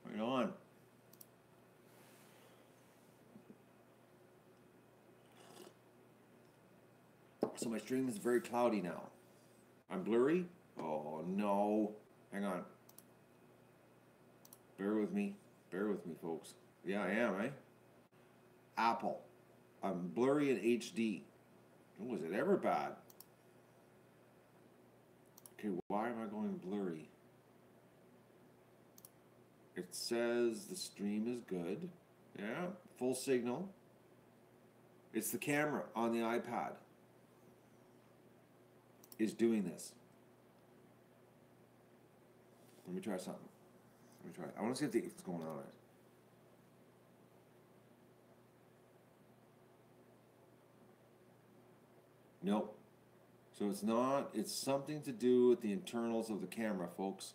Right on. So my stream is very cloudy now. I'm blurry? Oh no. Hang on. Bear with me. Bear with me, folks. Yeah, I am, eh? Apple. I'm blurry in HD. Oh, was it ever bad? Okay, why am I going blurry? It says the stream is good. Yeah, full signal. It's the camera on the iPad is doing this. Let me try something. Let me try it. I want to see if it's going on. Nope. So it's not, it's something to do with the internals of the camera, folks.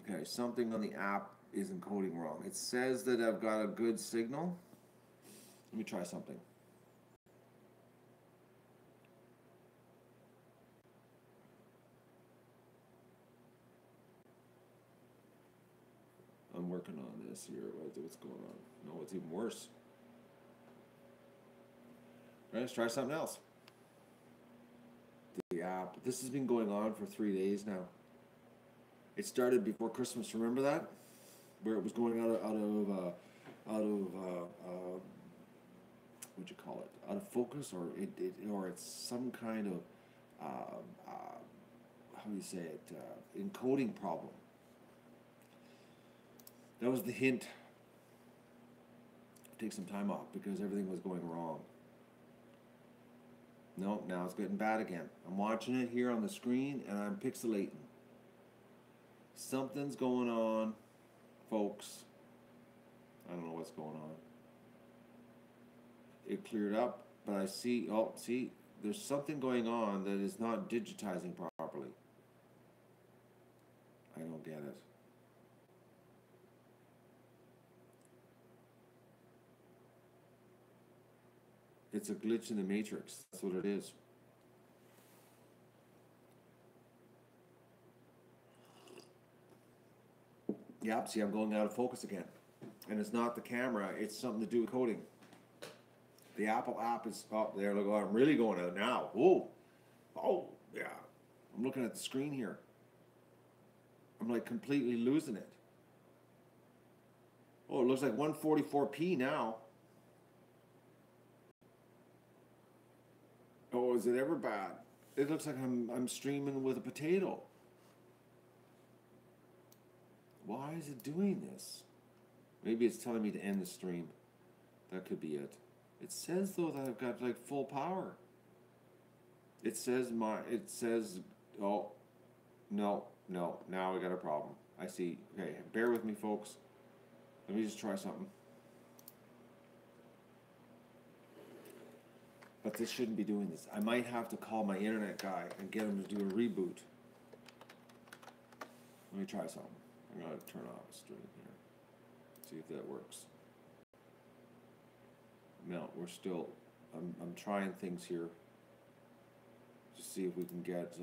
Okay, something on the app is encoding wrong. It says that I've got a good signal. Let me try something. I'm working on this here. What's going on? No, it's even worse. Right, let's try something else. The app. This has been going on for 3 days now. It started before Christmas. Remember that, where it was going out of what'd you call it? Out of focus, or it's some kind of how do you say it? Encoding problem. That was the hint. Take some time off because everything was going wrong. No, now it's getting bad again. I'm watching it here on the screen and I'm pixelating. Something's going on, folks. I don't know what's going on. It cleared up, but I see, oh, see, there's something going on that is not digitizing properly. I don't get it. It's a glitch in the matrix. That's what it is. Yep, see, I'm going out of focus again. And it's not the camera, it's something to do with coding. The Apple app is up there. Look, I'm really going out now. Whoa. Oh, yeah. I'm looking at the screen here. I'm like completely losing it. Oh, it looks like 144p now. Oh, is it ever bad? It looks like I'm streaming with a potato. Why is it doing this? Maybe it's telling me to end the stream. That could be it. It says though that I've got like full power. It says oh, no, now we got a problem. I see. Okay, bear with me, folks. Let me just try something. But this shouldn't be doing this. I might have to call my internet guy and get him to do a reboot. Let me try something. I'm gonna turn off the stream here. See if that works. No, we're still. I'm trying things here. To see if we can get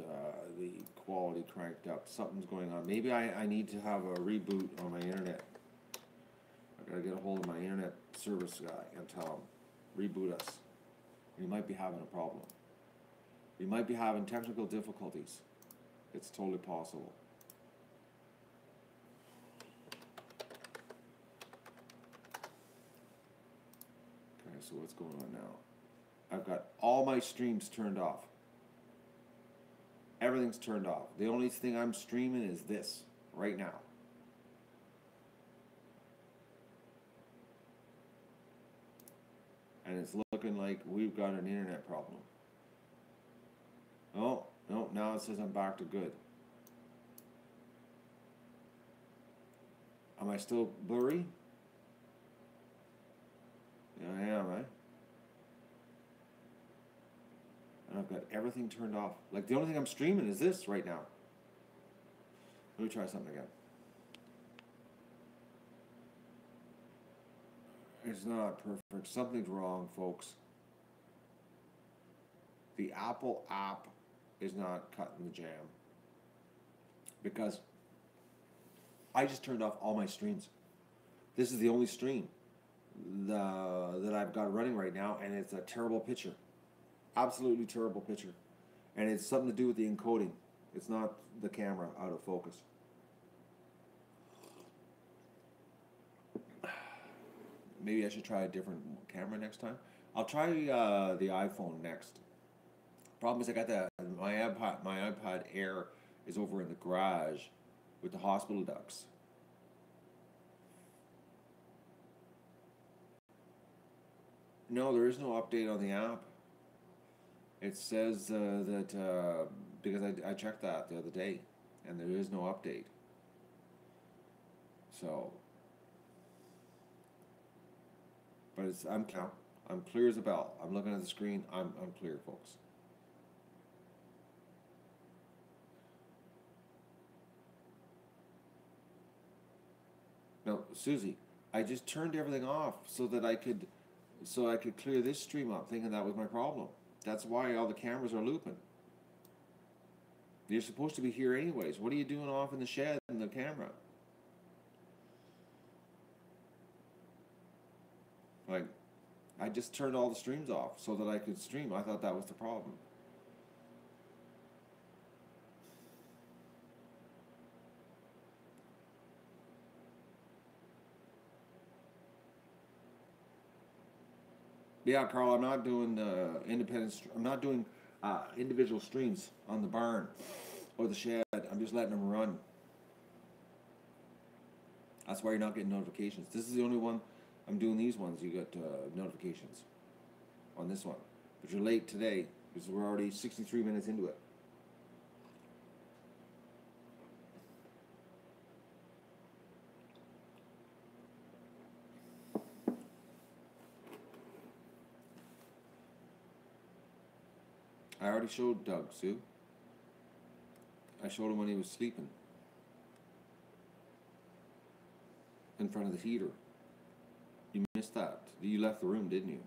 the quality cranked up. Something's going on. Maybe I need to have a reboot on my internet. I gotta get a hold of my internet service guy and tell him reboot us. We might be having a problem. We might be having technical difficulties. It's totally possible. Okay, so what's going on now? I've got all my streams turned off. Everything's turned off. The only thing I'm streaming is this right now. And it's looking like we've got an internet problem. Oh, no, now it says I'm back to good. Am I still blurry? Yeah, I am, eh? And I've got everything turned off. Like the only thing I'm streaming is this right now. Let me try something again. It's not perfect. Something's wrong, folks. The Apple app is not cutting the jam because I just turned off all my streams. This is the only stream that I've got running right now, and it's a terrible picture. Absolutely terrible picture. And it's something to do with the encoding. It's not the camera out of focus. Maybe I should try a different camera next time. I'll try the iPhone next. Problem is, I got my iPod Air is over in the garage with the hospital ducks. No, there is no update on the app. It says that because I checked that the other day, and there is no update. So, but I'm clear as a bell. I'm looking at the screen. I'm clear, folks. No, Susie, I just turned everything off so that I could clear this stream up, thinking that was my problem. That's why all the cameras are looping. You're supposed to be here anyways. What are you doing off in the shed in the camera? Like, I just turned all the streams off so that I could stream. I thought that was the problem. Yeah, Carl, I'm not doing I'm not doing individual streams on the barn or the shed. I'm just letting them run. That's why you're not getting notifications. This is the only one I'm doing. These ones you get notifications on this one, but you're late today because we're already 63 minutes into it. I already showed Doug, Sue. I showed him when he was sleeping in front of the heater. You missed that. You left the room, didn't you?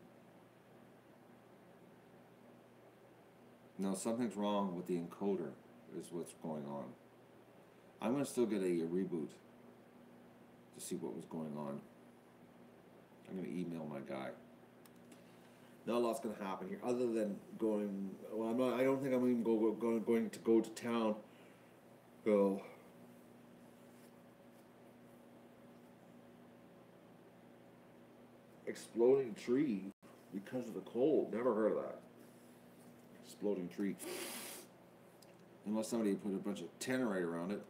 No, something's wrong with the encoder is what's going on. I'm going to still get a reboot to see what was going on. I'm going to email my guy. Not a lot's going to happen here other than going. Well, I don't think I'm even going to go to town. Go. Exploding tree because of the cold. Never heard of that. Exploding tree. Unless somebody put a bunch of tannerite around it.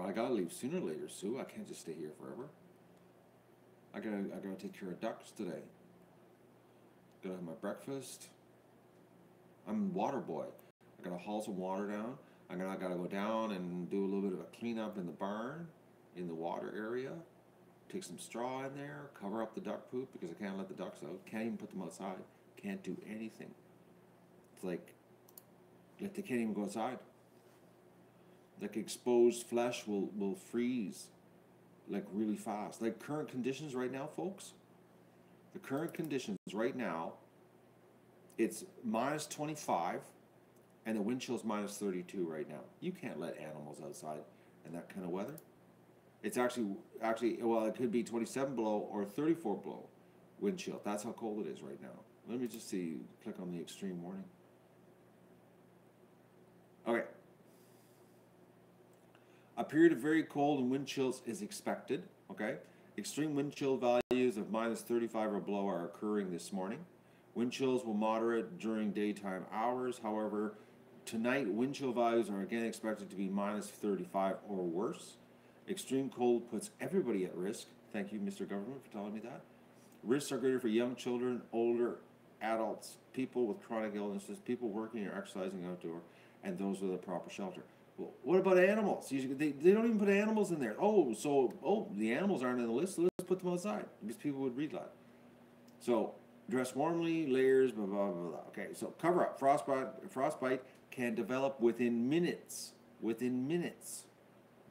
I gotta leave sooner or later, Sue. I can't just stay here forever. I gotta take care of ducks today. Gotta have my breakfast. I'm water boy. I gotta haul some water down. I gotta go down and do a little bit of a cleanup in the barn, in the water area. Take some straw in there, cover up the duck poop because I can't let the ducks out. Can't even put them outside. Can't do anything. It's like they can't even go outside. Like exposed flesh will freeze like really fast. Like current conditions right now, folks. The current conditions right now, it's minus 25 and the wind chill's minus 32 right now. You can't let animals outside in that kind of weather. It's actually well, it could be 27 below or 34 below wind chill. That's how cold it is right now. Let me just see, click on the extreme warning. Okay. A period of very cold and wind chills is expected, okay? Extreme wind chill values of minus 35 or below are occurring this morning. Wind chills will moderate during daytime hours. However, tonight wind chill values are again expected to be minus 35 or worse. Extreme cold puts everybody at risk. Thank you, Mr. Government, for telling me that. Risks are greater for young children, older adults, people with chronic illnesses, people working or exercising outdoor, and those with a proper shelter. Well, what about animals? They don't even put animals in there. The animals aren't on the list, so let's put them outside because people would read that. So dress warmly, layers, blah blah blah blah. Okay, so cover up. Frostbite can develop within minutes. Within minutes.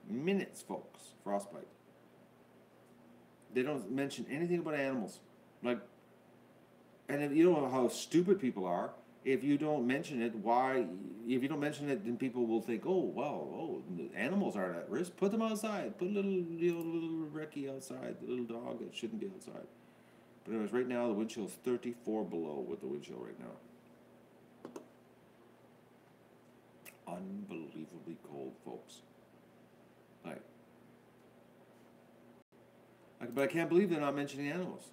Minutes, folks. Frostbite. They don't mention anything about animals. Like, and if you don't know how stupid people are, if you don't mention it, why? If you don't mention it, then people will think, oh, well, oh, animals aren't at risk. Put them outside. Put a little, little Reki outside, the little dog that shouldn't be outside. But anyways, right now the wind chill is 34 below with the wind chill right now. Unbelievably cold, folks. But I can't believe they're not mentioning animals.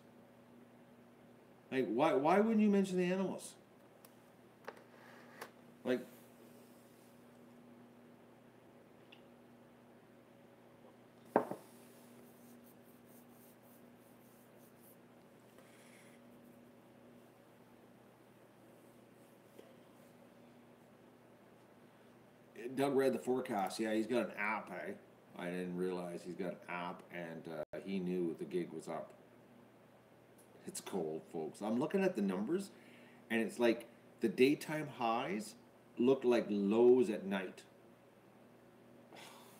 Like, why wouldn't you mention the animals? Like, Doug read the forecast. Yeah, he's got an app, eh? I didn't realize he's got an app, and he knew the gig was up. It's cold, folks. I'm looking at the numbers, and it's like the daytime highs look like lows at night.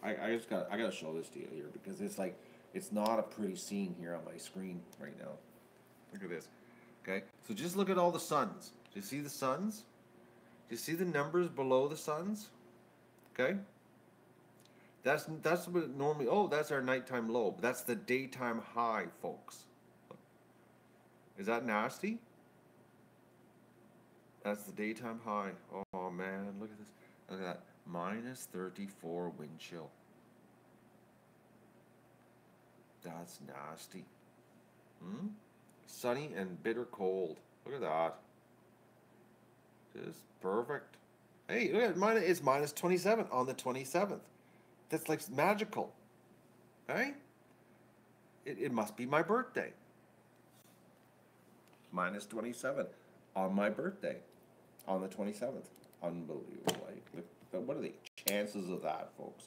I gotta show this to you here because it's like it's not a pretty scene here on my screen right now. Look at this. Okay, so just look at all the suns. Do you see the suns? Do you see the numbers below the suns? Okay. That's what normally. Oh, that's our nighttime low. That's the daytime high, folks. Is that nasty? That's the daytime high. Oh man, look at this. Look at that. Minus 34 wind chill. That's nasty. Hmm? Sunny and bitter cold. Look at that. Just perfect. Hey, look at mine. It's minus 27 on the 27th. That's like magical. Hey? It must be my birthday. Minus 27 on my birthday. On the 27th. Unbelievable. Like, what are the chances of that, folks?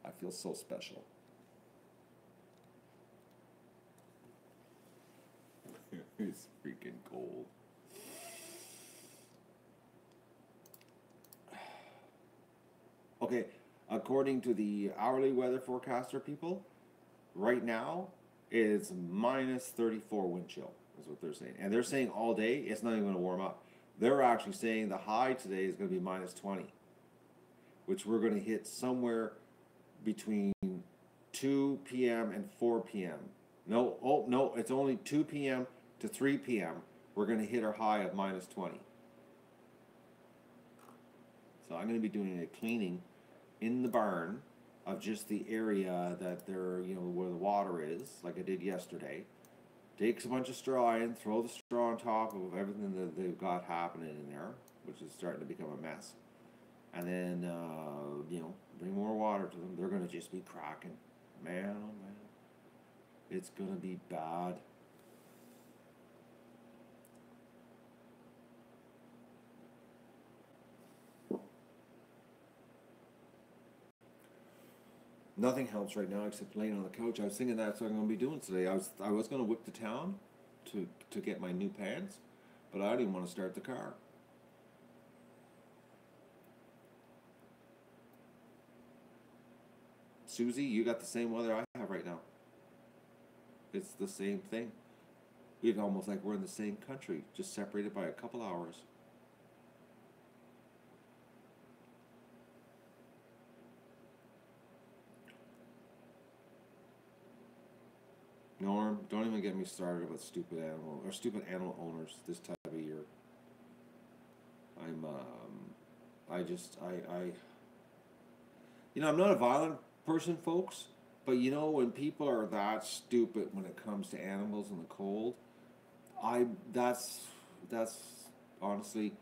I feel so special. It's freaking cold. Okay, according to the hourly weather forecaster people, right now it's minus 34 wind chill, is what they're saying. And they're saying all day it's not even going to warm up. They're actually saying the high today is going to be minus 20, which we're going to hit somewhere between 2 p.m. and 4 p.m. No, it's only 2 p.m. to 3 p.m. We're going to hit our high of minus 20. So I'm going to be doing a cleaning in the barn of just the area that they're, where the water is, like I did yesterday. Takes a bunch of straw in, throw the straw on top of everything that they've got happening in there, which is starting to become a mess. And then, bring more water to them. They're going to just be cracking. Man, oh man. It's going to be bad. Nothing helps right now except laying on the couch. I was thinking that's what I'm going to be doing today. I was going to whip to town to get my new pants, but I didn't want to start the car. Susie, you got the same weather I have right now. It's the same thing. It's almost like we're in the same country, just separated by a couple hours. Norm, don't even get me started about stupid animal owners this time of year. I'm I'm not a violent person, folks, but when people are that stupid when it comes to animals in the cold, that's honestly,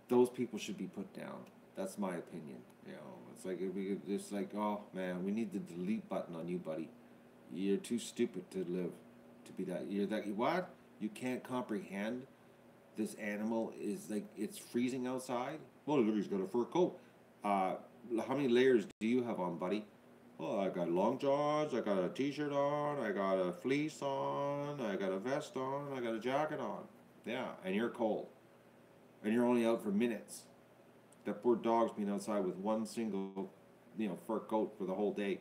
those people should be put down. That's my opinion. It's like it's like, oh man, we need the delete button on you, buddy. You're too stupid to live to be that. You're that. What? You can't comprehend this animal is like it's freezing outside. Well, look, he's got a fur coat. How many layers do you have on, buddy? Oh, I got long johns, I got a t-shirt on, I got a fleece on, I got a vest on, I got a jacket on. Yeah, and you're cold. And you're only out for minutes. That poor dog's been outside with one single, fur coat for the whole day.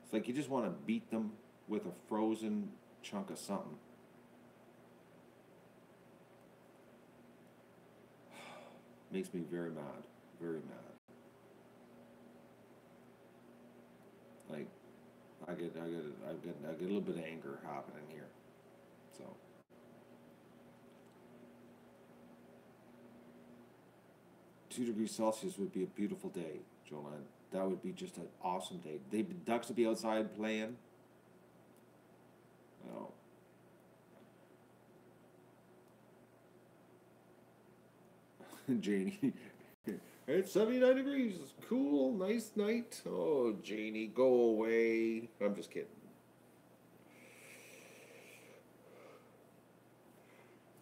It's like you just want to beat them with a frozen chunk of something. Makes me very mad. Very mad. Like I get a little bit of anger happening here. So 2 degrees Celsius would be a beautiful day, Jolene. That would be just an awesome day. The ducks would be outside playing. Oh, Janie. It's 79 degrees. It's cool. Nice night. Oh, Janie, go away. I'm just kidding.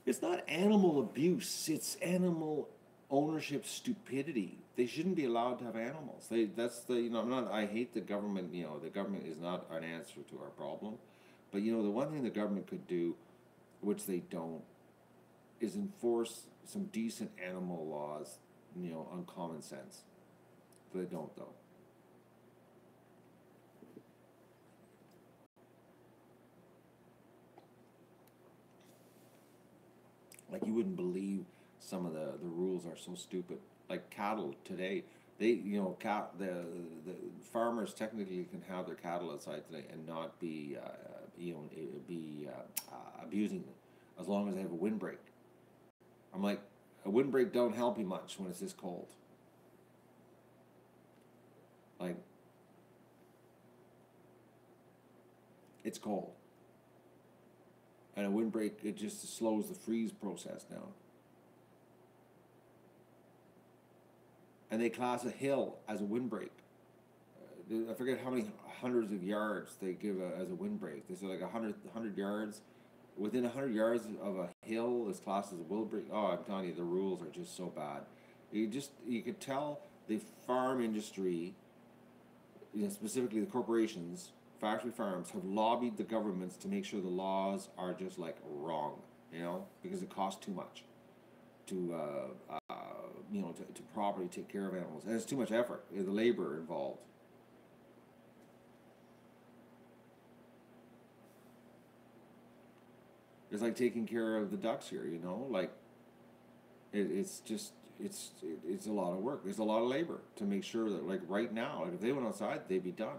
It's not animal abuse. It's animal ownership stupidity. They shouldn't be allowed to have animals. That's the I'm not. I hate the government. The government is not an answer to our problem. But the one thing the government could do, which they don't, is enforce some decent animal laws. On common sense. They don't though. Like you wouldn't believe some of the rules are so stupid. Like cattle today, they the farmers technically can have their cattle outside today and not be abusing them as long as they have a windbreak. I'm like, a windbreak don't help you much when it's this cold. Like it's cold, and a windbreak it just slows the freeze process down. And they class a hill as a windbreak. I forget how many hundreds of yards they give as a windbreak. They say like 100 yards. Within 100 yards of a hill is classed as a windbreak. Oh, I'm telling you, the rules are just so bad. You could tell the farm industry, specifically the corporations, factory farms, have lobbied the governments to make sure the laws are just like wrong. Because it costs too much to to properly take care of animals, and it's too much effort. The labor involved. It's like taking care of the ducks here. Like it's just it's a lot of work. There's a lot of labor to make sure that like right now, like if they went outside, they'd be done.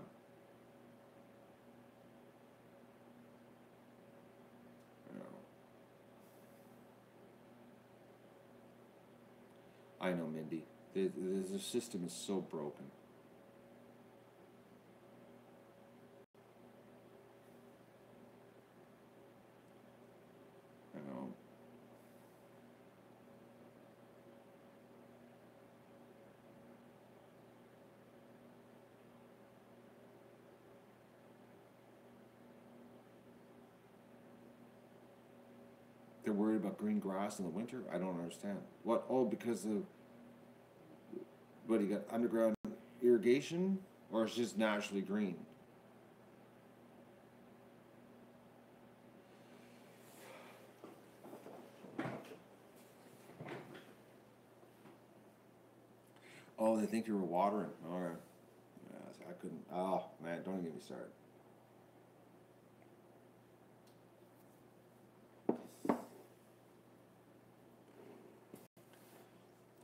You know, I know, Mindy. The system is so broken. You know, they're worried about green grass in the winter. I don't understand. What? Oh, because of what? You got underground irrigation, or it's just naturally green? Oh, they think you were watering. All right. Yeah, I couldn't. Oh man, don't even get me started.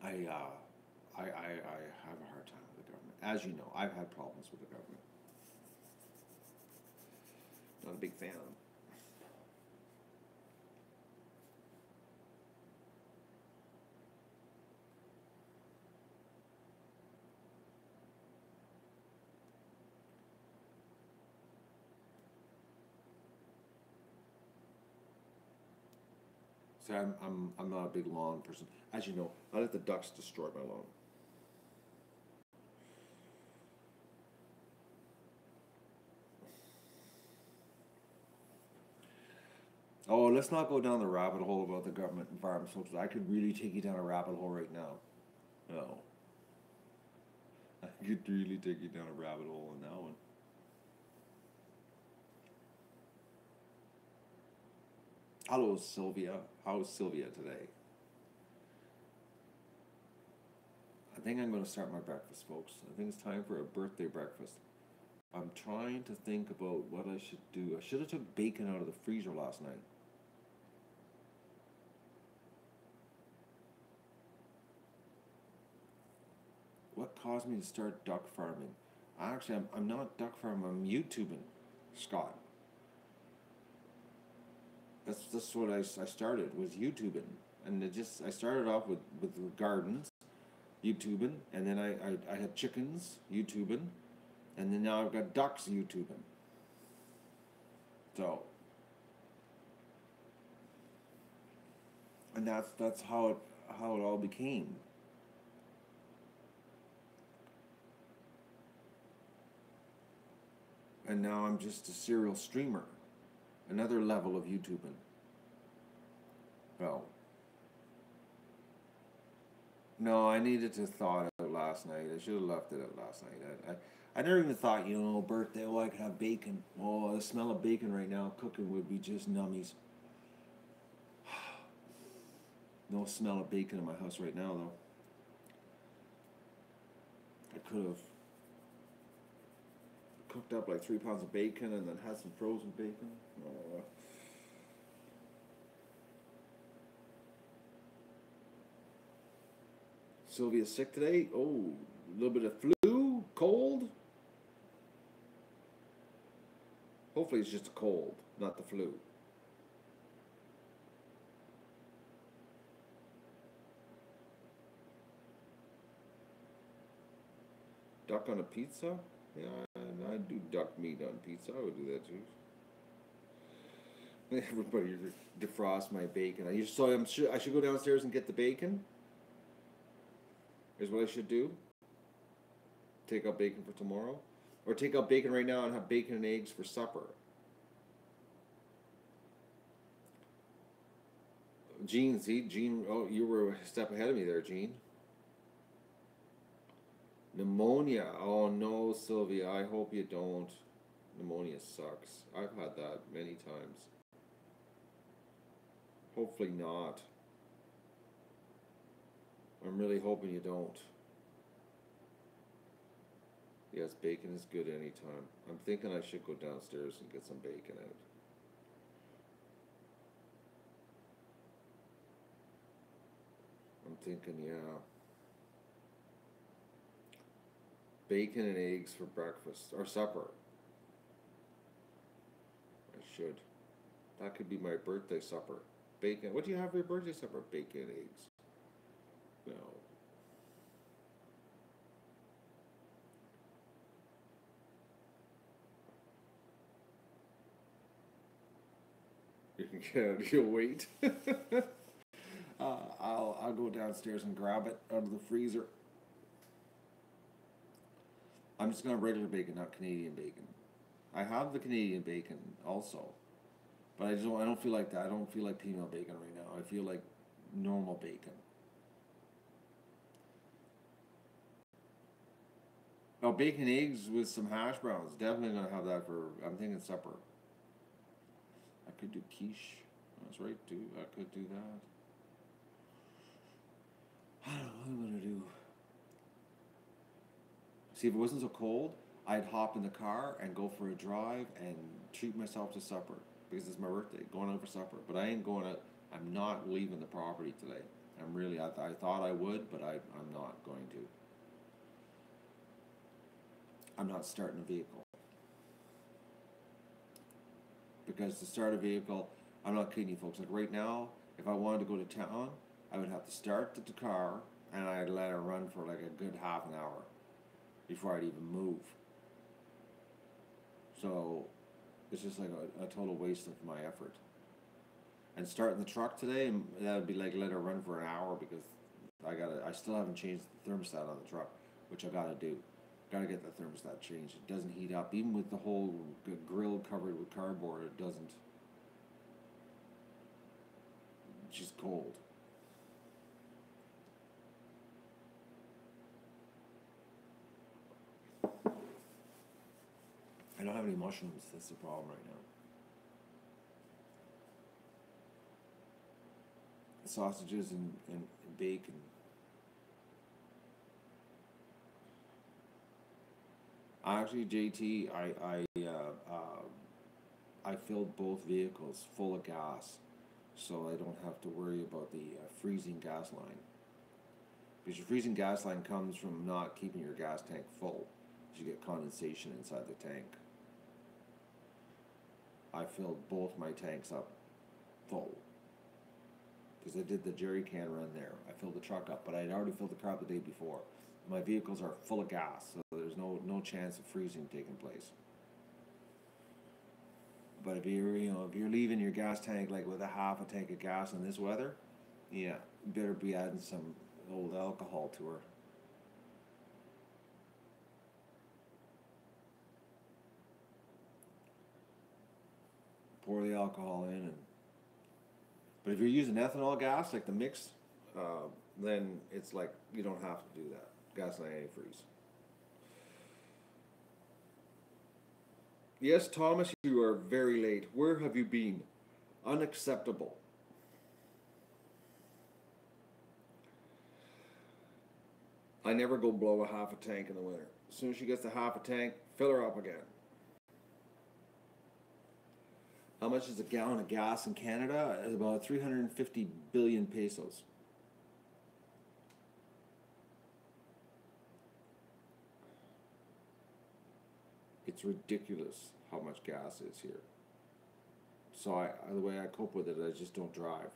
I uh, I have a hard time with the government. As you know, I've had problems with the government. Not a big fan of them. So I'm not a big lawn person. As you know, I let the ducks destroy my lawn. Oh, let's not go down the rabbit hole about the government environment filters. I could really take you down a rabbit hole right now. No, I could really take you down a rabbit hole on that one. Hello, Sylvia. How's Sylvia today? I think I'm going to start my breakfast, folks. I think it's time for a birthday breakfast. I'm trying to think about what I should do. I should have took bacon out of the freezer last night. What caused me to start duck farming? Actually, I'm not duck farming. I'm YouTubing, Scott. That's what I started, was YouTubing, and I started off with gardens, YouTubing, and then I had chickens, YouTubing, and then now I've got ducks, YouTubing. So, and that's how it all became. And now I'm just a serial streamer, another level of YouTubing. Well, no, I needed to thaw it out last night. I should have left it out last night. I never even thought, birthday, oh, I could have bacon. Oh, the smell of bacon right now cooking would be just nummies. No smell of bacon in my house right now, though. I could have cooked up like 3 pounds of bacon and then had some frozen bacon. Sylvia's sick today. Oh, a little bit of flu, cold. Hopefully it's just a cold, not the flu. Duck on a pizza? Yeah, I do duck meat on pizza. I would do that too. Everybody defrost my bacon. I should go downstairs and get the bacon. Is what I should do. Take out bacon for tomorrow, or take out bacon right now and have bacon and eggs for supper. Gene, see, Gene. Oh, you were a step ahead of me there, Gene. Pneumonia. Oh no, Sylvia. I hope you don't. Pneumonia sucks. I've had that many times. Hopefully not. I'm really hoping you don't. Yes, bacon is good anytime. I'm thinking I should go downstairs and get some bacon out. I'm thinking, yeah. Bacon and eggs for breakfast or supper. I should. That could be my birthday supper. Bacon. What do you have for your birthday supper? Bacon and eggs. No. You can get out. You'll wait. I'll go downstairs and grab it out of the freezer. I'm just gonna have regular bacon, not Canadian bacon. I have the Canadian bacon also, but I don't feel like that. I don't feel like peanut bacon right now. I feel like normal bacon. Oh, bacon eggs with some hash browns. Definitely gonna have that for. I'm thinking supper. I could do quiche. That's right, too. I could do that. I don't know what I'm gonna do. See, if it wasn't so cold, I'd hop in the car and go for a drive and treat myself to supper because it's my birthday. Going out for supper, but I ain't going out. I'm not leaving the property today. I'm really. I thought I would, but I'm not going to. I'm not starting a vehicle because to start a vehicle, I'm not kidding you, folks. Like right now, if I wanted to go to town, I would have to start the car and I'd let it run for like a good half an hour before I'd even move. So it's just like a total waste of my effort. And starting the truck today, that would be like let it run for an hour because I still haven't changed the thermostat on the truck, which I gotta do. Gotta get the thermostat changed. It doesn't heat up, even with the whole grill covered with cardboard. It doesn't. It's just cold. I don't have any mushrooms. That's the problem right now. sausages and bacon. Actually, JT, I filled both vehicles full of gas, so I don't have to worry about the freezing gas line. Because your freezing gas line comes from not keeping your gas tank full. You get condensation inside the tank. I filled both my tanks up full because I did the jerry can run there. I filled the truck up, but I'd already filled the car the day before. My vehicles are full of gas, so there's no chance of freezing taking place. But if you're leaving your gas tank like with a half a tank of gas in this weather, yeah, you better be adding some old alcohol to her. Pour the alcohol in, but if you're using ethanol gas like the mix, then it's like you don't have to do that. Gasoline antifreeze. Yes, Thomas, you are very late. Where have you been? Unacceptable. I never go below a half a tank in the winter. As soon as she gets to half a tank, fill her up again. How much is a gallon of gas in Canada? It's about 350 billion pesos. It's ridiculous how much gas is here. So the way I cope with it, I just don't drive.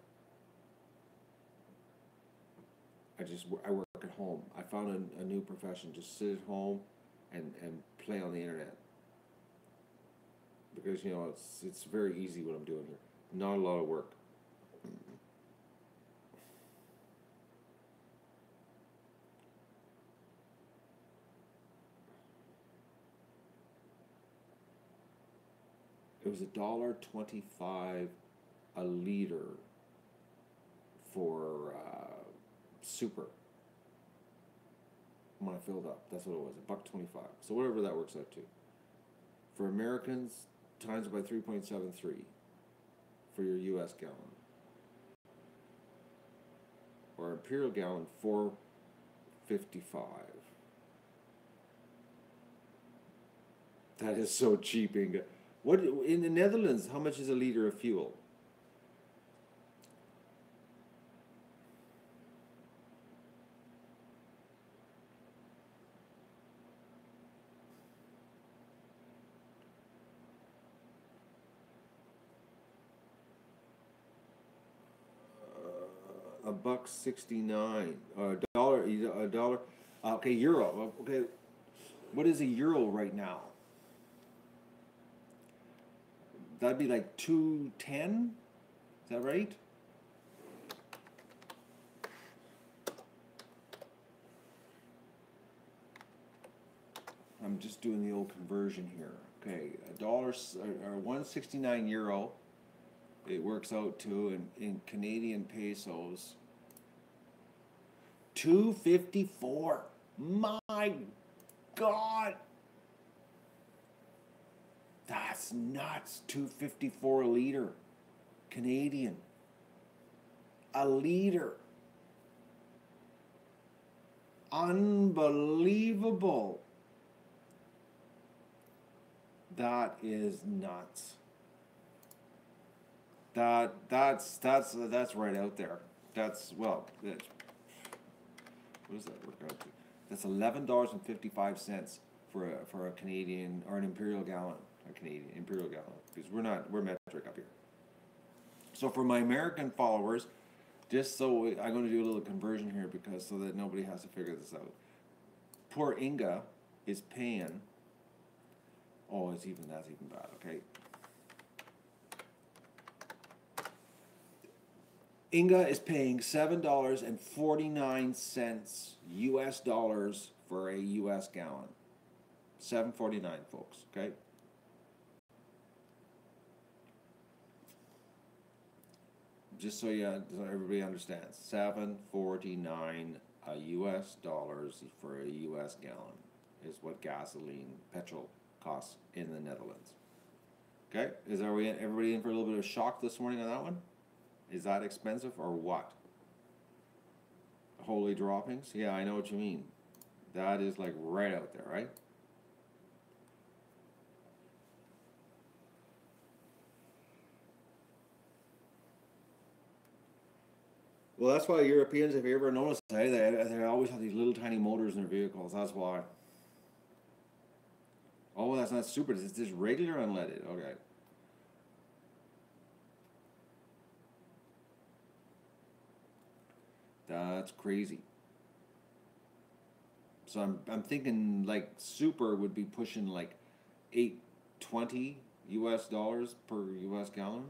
I work at home. I found a new profession. Just sit at home and play on the internet. Because it's very easy what I'm doing here. Not a lot of work. It was $1.25 a liter for super when I filled up. That's what it was, $1.25. So whatever that works out to. For Americans, times it by 3.73 for your U.S. gallon. Or imperial gallon, $4.55. That is so cheap, Inga. What in the Netherlands? How much is a liter of fuel? $1.69. A dollar. Okay, euro. Okay, what is a euro right now? That'd be like 2.10. Is that right? I'm just doing the old conversion here. Okay, or 169 euro. It works out to in Canadian pesos. 2.54. My God. That's nuts. 2.54 a liter. Canadian. A liter. Unbelievable. That is nuts. That's right out there. What does that work out to? That's $11.55 for a Canadian or an imperial gallon. A Canadian imperial gallon, because we're metric up here. So for my American followers, just so I'm going to do a little conversion here because so that nobody has to figure this out. Poor Inga is paying. Oh, that's even bad. Okay. Inga is paying $7.49 US dollars for a US gallon. $7.49, folks. Okay. Just so everybody understands, $7.49 US dollars for a US gallon is what gasoline, petrol costs in the Netherlands. Okay, everybody in for a little bit of shock this morning on that one? Is that expensive or what? Holy droppings? Yeah, I know what you mean. That is like right out there, right? Well, that's why Europeans, if you ever noticed, they always have these little tiny motors in their vehicles. That's why. Oh, that's not super. It's just regular unleaded. Okay. That's crazy. So I'm thinking like super would be pushing like 820 US dollars per US gallon.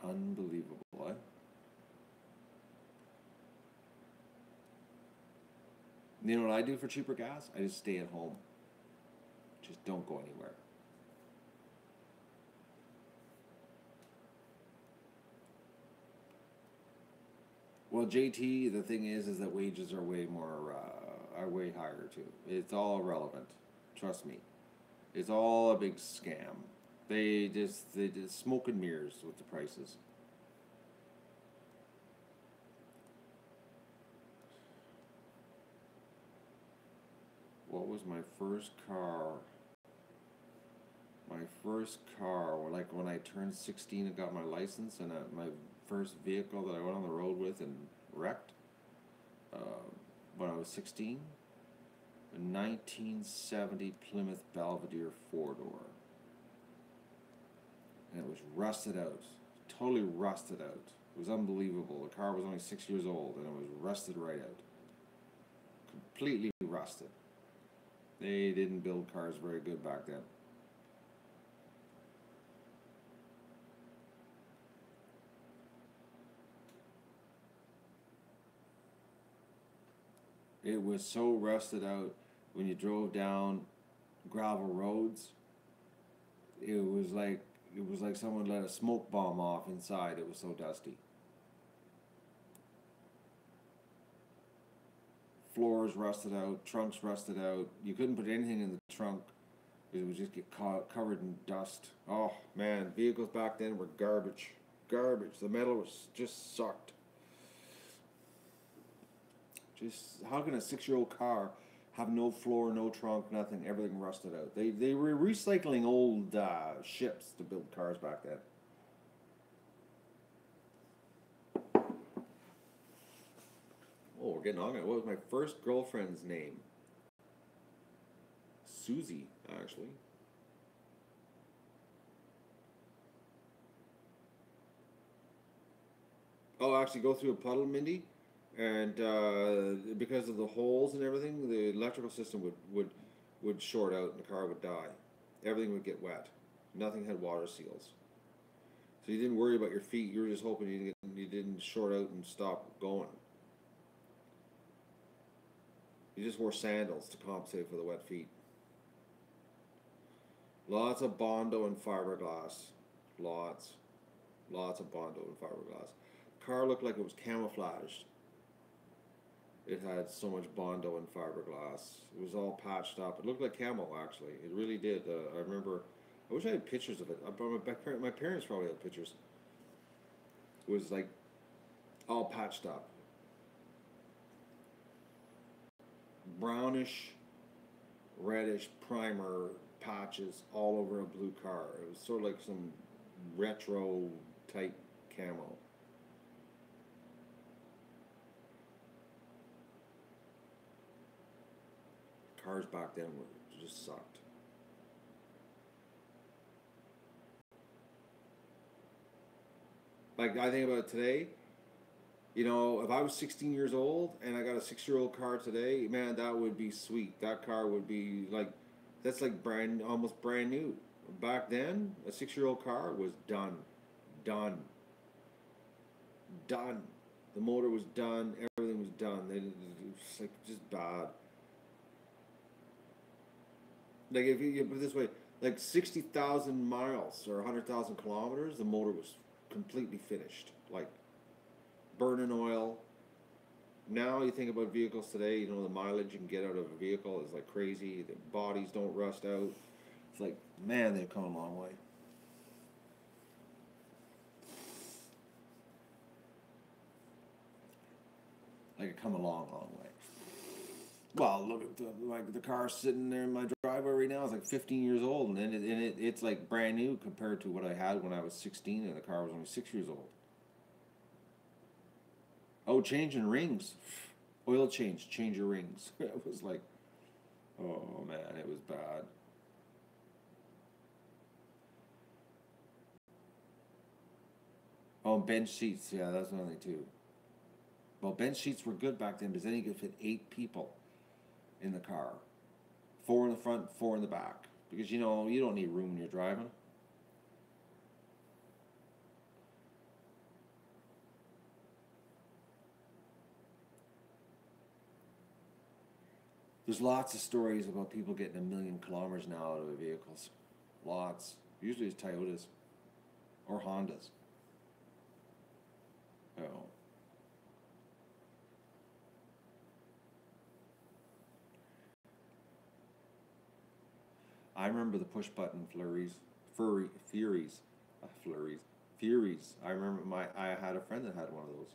Unbelievable, eh? You know what I do for cheaper gas? I just stay at home. Just don't go anywhere. Well, JT, the thing is that wages are way more, are way higher too. It's all irrelevant. Trust me. It's all a big scam. They just smoke and mirrors with the prices. What was my first car? My first car, like when I turned 16 and got my license, and my first vehicle that I went on the road with and wrecked uh, when I was 16, a 1970 Plymouth Belvedere four door, and it was rusted out, totally rusted out. It was unbelievable. The car was only 6 years old, and it was rusted right out, completely rusted. They didn't build cars very good back then. It was so rusted out when you drove down gravel roads. It was like it was like someone let a smoke bomb off inside. It was so dusty. Floors rusted out, trunks rusted out. You couldn't put anything in the trunk. It would just get covered in dust. Oh man, vehicles back then were garbage. Garbage. The metal was just sucked. Just how can a 6 year old car have no floor, no trunk, nothing, everything rusted out? They were recycling old ships to build cars back then. Oh, we're getting on it. What was my first girlfriend's name? Susie, actually. Oh, actually, go through a puddle, Mindy, and because of the holes and everything, the electrical system would short out and the car would die. Everything would get wet. Nothing had water seals, so you didn't worry about your feet. You were just hoping you didn't short out and stop going. You just wore sandals to compensate for the wet feet. Lots of Bondo and fiberglass. Lots. Lots of Bondo and fiberglass. Car looked like it was camouflaged. It had so much Bondo and fiberglass. It was all patched up. It looked like camo, actually. It really did. I remember. I wish I had pictures of it. My parents probably had pictures. It was like all patched up, brownish, reddish primer patches all over a blue car. It was sort of like some retro type camo. Cars back then were just sucked. Like I think about it today, if I was 16 years old and I got a 6 year old car today, man, that would be sweet. That car would be like, that's like almost brand new. Back then, a 6 year old car was done, done, done. The motor was done. Everything was done. It was like just bad. Like if you put it this way, like 60,000 miles or 100,000 kilometers, the motor was completely finished. Like burning oil. Now you think about vehicles today, the mileage you can get out of a vehicle is like crazy. The bodies don't rust out. It's like, man, they've come a long way. Like I come a long, long way. Well, look at the car sitting there in my driveway right now. It's like 15 years old, and it's like brand new compared to what I had when I was 16, and the car was only 6 years old. Oh, changing rings, oil change your rings. It was like, oh man, it was bad. Oh, bench seats, yeah, that's another thing too. Well, bench seats were good back then because then you could fit 8 people in the car, 4 in the front, 4 in the back. Because you don't need room when you're driving. There's lots of stories about people getting 1,000,000 kilometers now out of their vehicles. Lots. Usually it's Toyotas or Hondas. Oh. I remember the push button Furies. I remember I had a friend that had one of those.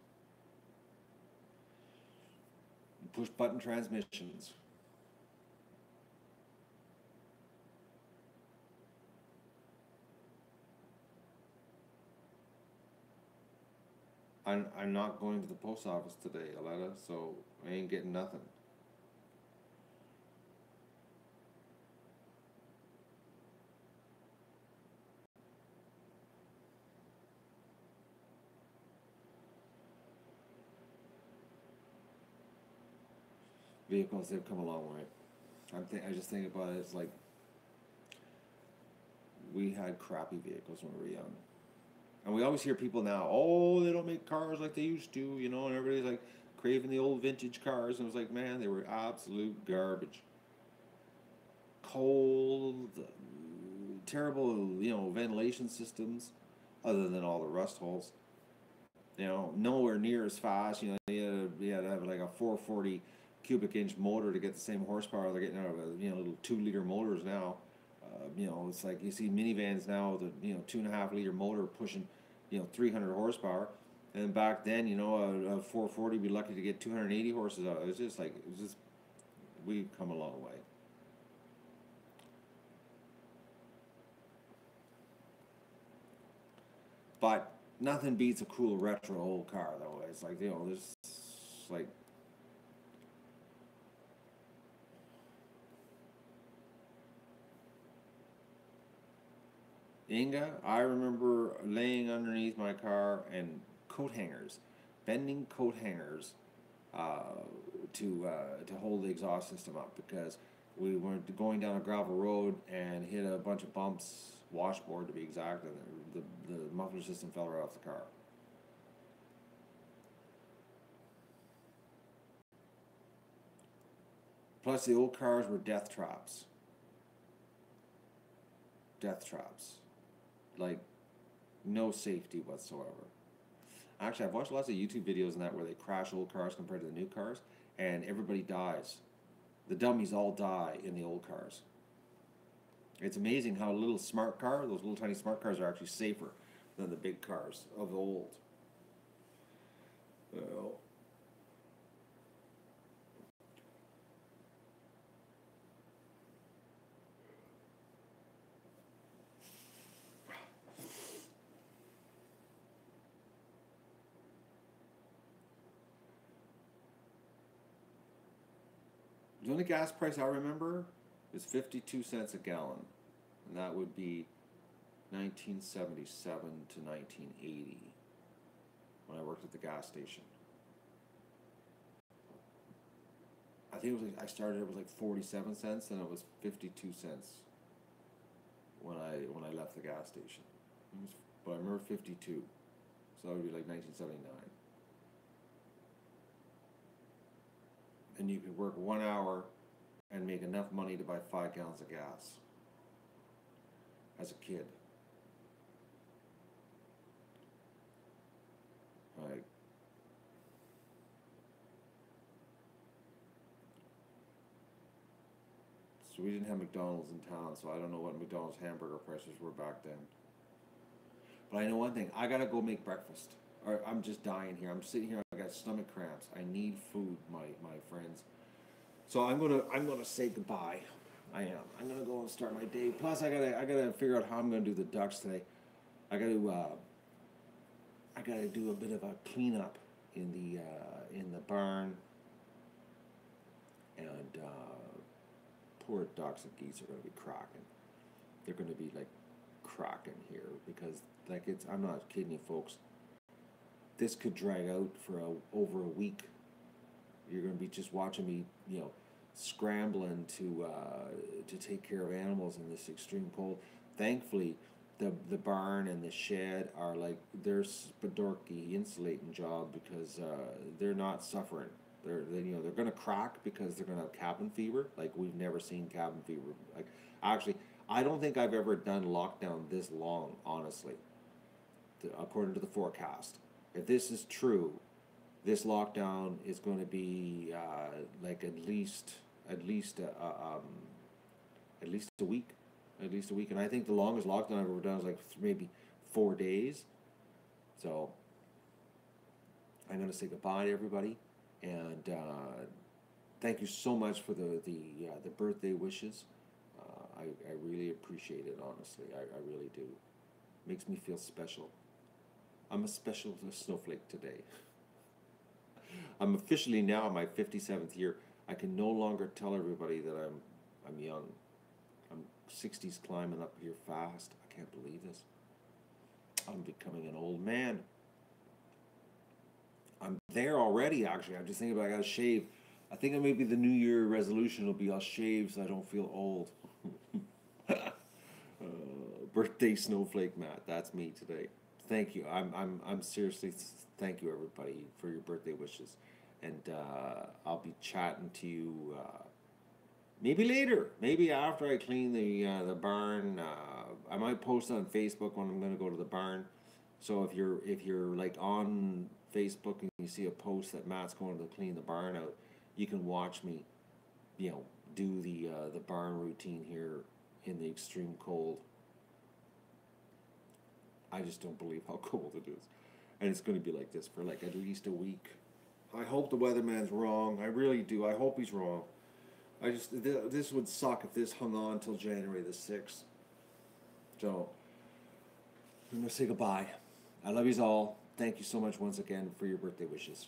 Push button transmissions. I'm not going to the post office today, Aletta, so I ain't getting nothing. Vehicles, they've come a long way. I just think about it. It's like we had crappy vehicles when we were young, and we always hear people now, oh, they don't make cars like they used to, and everybody's like craving the old vintage cars, and it was like, man, they were absolute garbage. Cold, terrible, ventilation systems, other than all the rust holes. Nowhere near as fast. You had to have like a 440 cubic inch motor to get the same horsepower they're getting out of a little 2 liter motors now. It's like you see minivans now with a 2.5 liter motor pushing 300 horsepower, and back then a 440 be lucky to get 280 horses out. It was just we've come a long way. But nothing beats a cool retro old car though. It's like there's like Inga, I remember laying underneath my car and coat hangers, bending coat hangers uh, to hold the exhaust system up because we were going down a gravel road and hit a bunch of bumps, washboard to be exact, and the muffler system fell right off the car. Plus, the old cars were death traps. Death traps. Like, no safety whatsoever. Actually, I've watched lots of YouTube videos and that where they crash old cars compared to the new cars, and everybody dies. The dummies all die in the old cars. It's amazing how a little smart car, those little tiny smart cars, are actually safer than the big cars of old. Well, the only gas price I remember is 52 cents a gallon, and that would be 1977 to 1980 when I worked at the gas station. I think it was like I started it was like 47 cents, and it was 52 cents when I left the gas station. But I remember 52, so that would be like 1979. And you could work 1 hour and make enough money to buy 5 gallons of gas as a kid. Like, so we didn't have McDonald's in town, so I don't know what McDonald's hamburger prices were back then. But I know one thing: I gotta go make breakfast. or I'm just dying here. I'm sitting here. I got stomach cramps. I need food, my friends. So I'm gonna say goodbye. I am. I'm gonna go and start my day. Plus, I gotta figure out how I'm gonna do the ducks today. I gotta do a bit of a cleanup in the barn, and poor ducks and geese are gonna be cracking. They're gonna be like cracking here because like it's. I'm not kidding you, folks. This could drag out for over a week. You're going to be just watching me, scrambling to take care of animals in this extreme cold. Thankfully, the barn and the shed are like they're Spadorky insulating job because they're not suffering. They're going to crack because they're going to have cabin fever. Like we've never seen cabin fever. Like actually, I don't think I've ever done lockdown this long. Honestly, according to the forecast, if this is true, this lockdown is going to be like at least a week, and I think the longest lockdown I've ever done is like maybe 4 days. So I'm going to say goodbye to everybody, and thank you so much for the birthday wishes. I really appreciate it. Honestly, I really do. Makes me feel special. I'm a special snowflake today. I'm officially now in my 57th year. I can no longer tell everybody that I'm young. I'm 60s climbing up here fast. I can't believe this. I'm becoming an old man. I'm there already, actually. I'm just thinking about I gotta shave. I think maybe the New Year resolution will be I'll shave so I don't feel old. Birthday snowflake Matt. That's me today. Thank you. I'm seriously. Thank you everybody for your birthday wishes, and I'll be chatting to you maybe later. Maybe after I clean the barn. I might post on Facebook when I'm going to go to the barn. So if you're like on Facebook and you see a post that Matt's going to clean the barn out, you can watch me, do the barn routine here in the extreme cold. I just don't believe how cold it is. And it's going to be like this for like at least a week. I hope the weatherman's wrong. I really do. I hope he's wrong. This would suck if this hung on until January the 6th. So, I'm going to say goodbye. I love yous all. Thank you so much once again for your birthday wishes.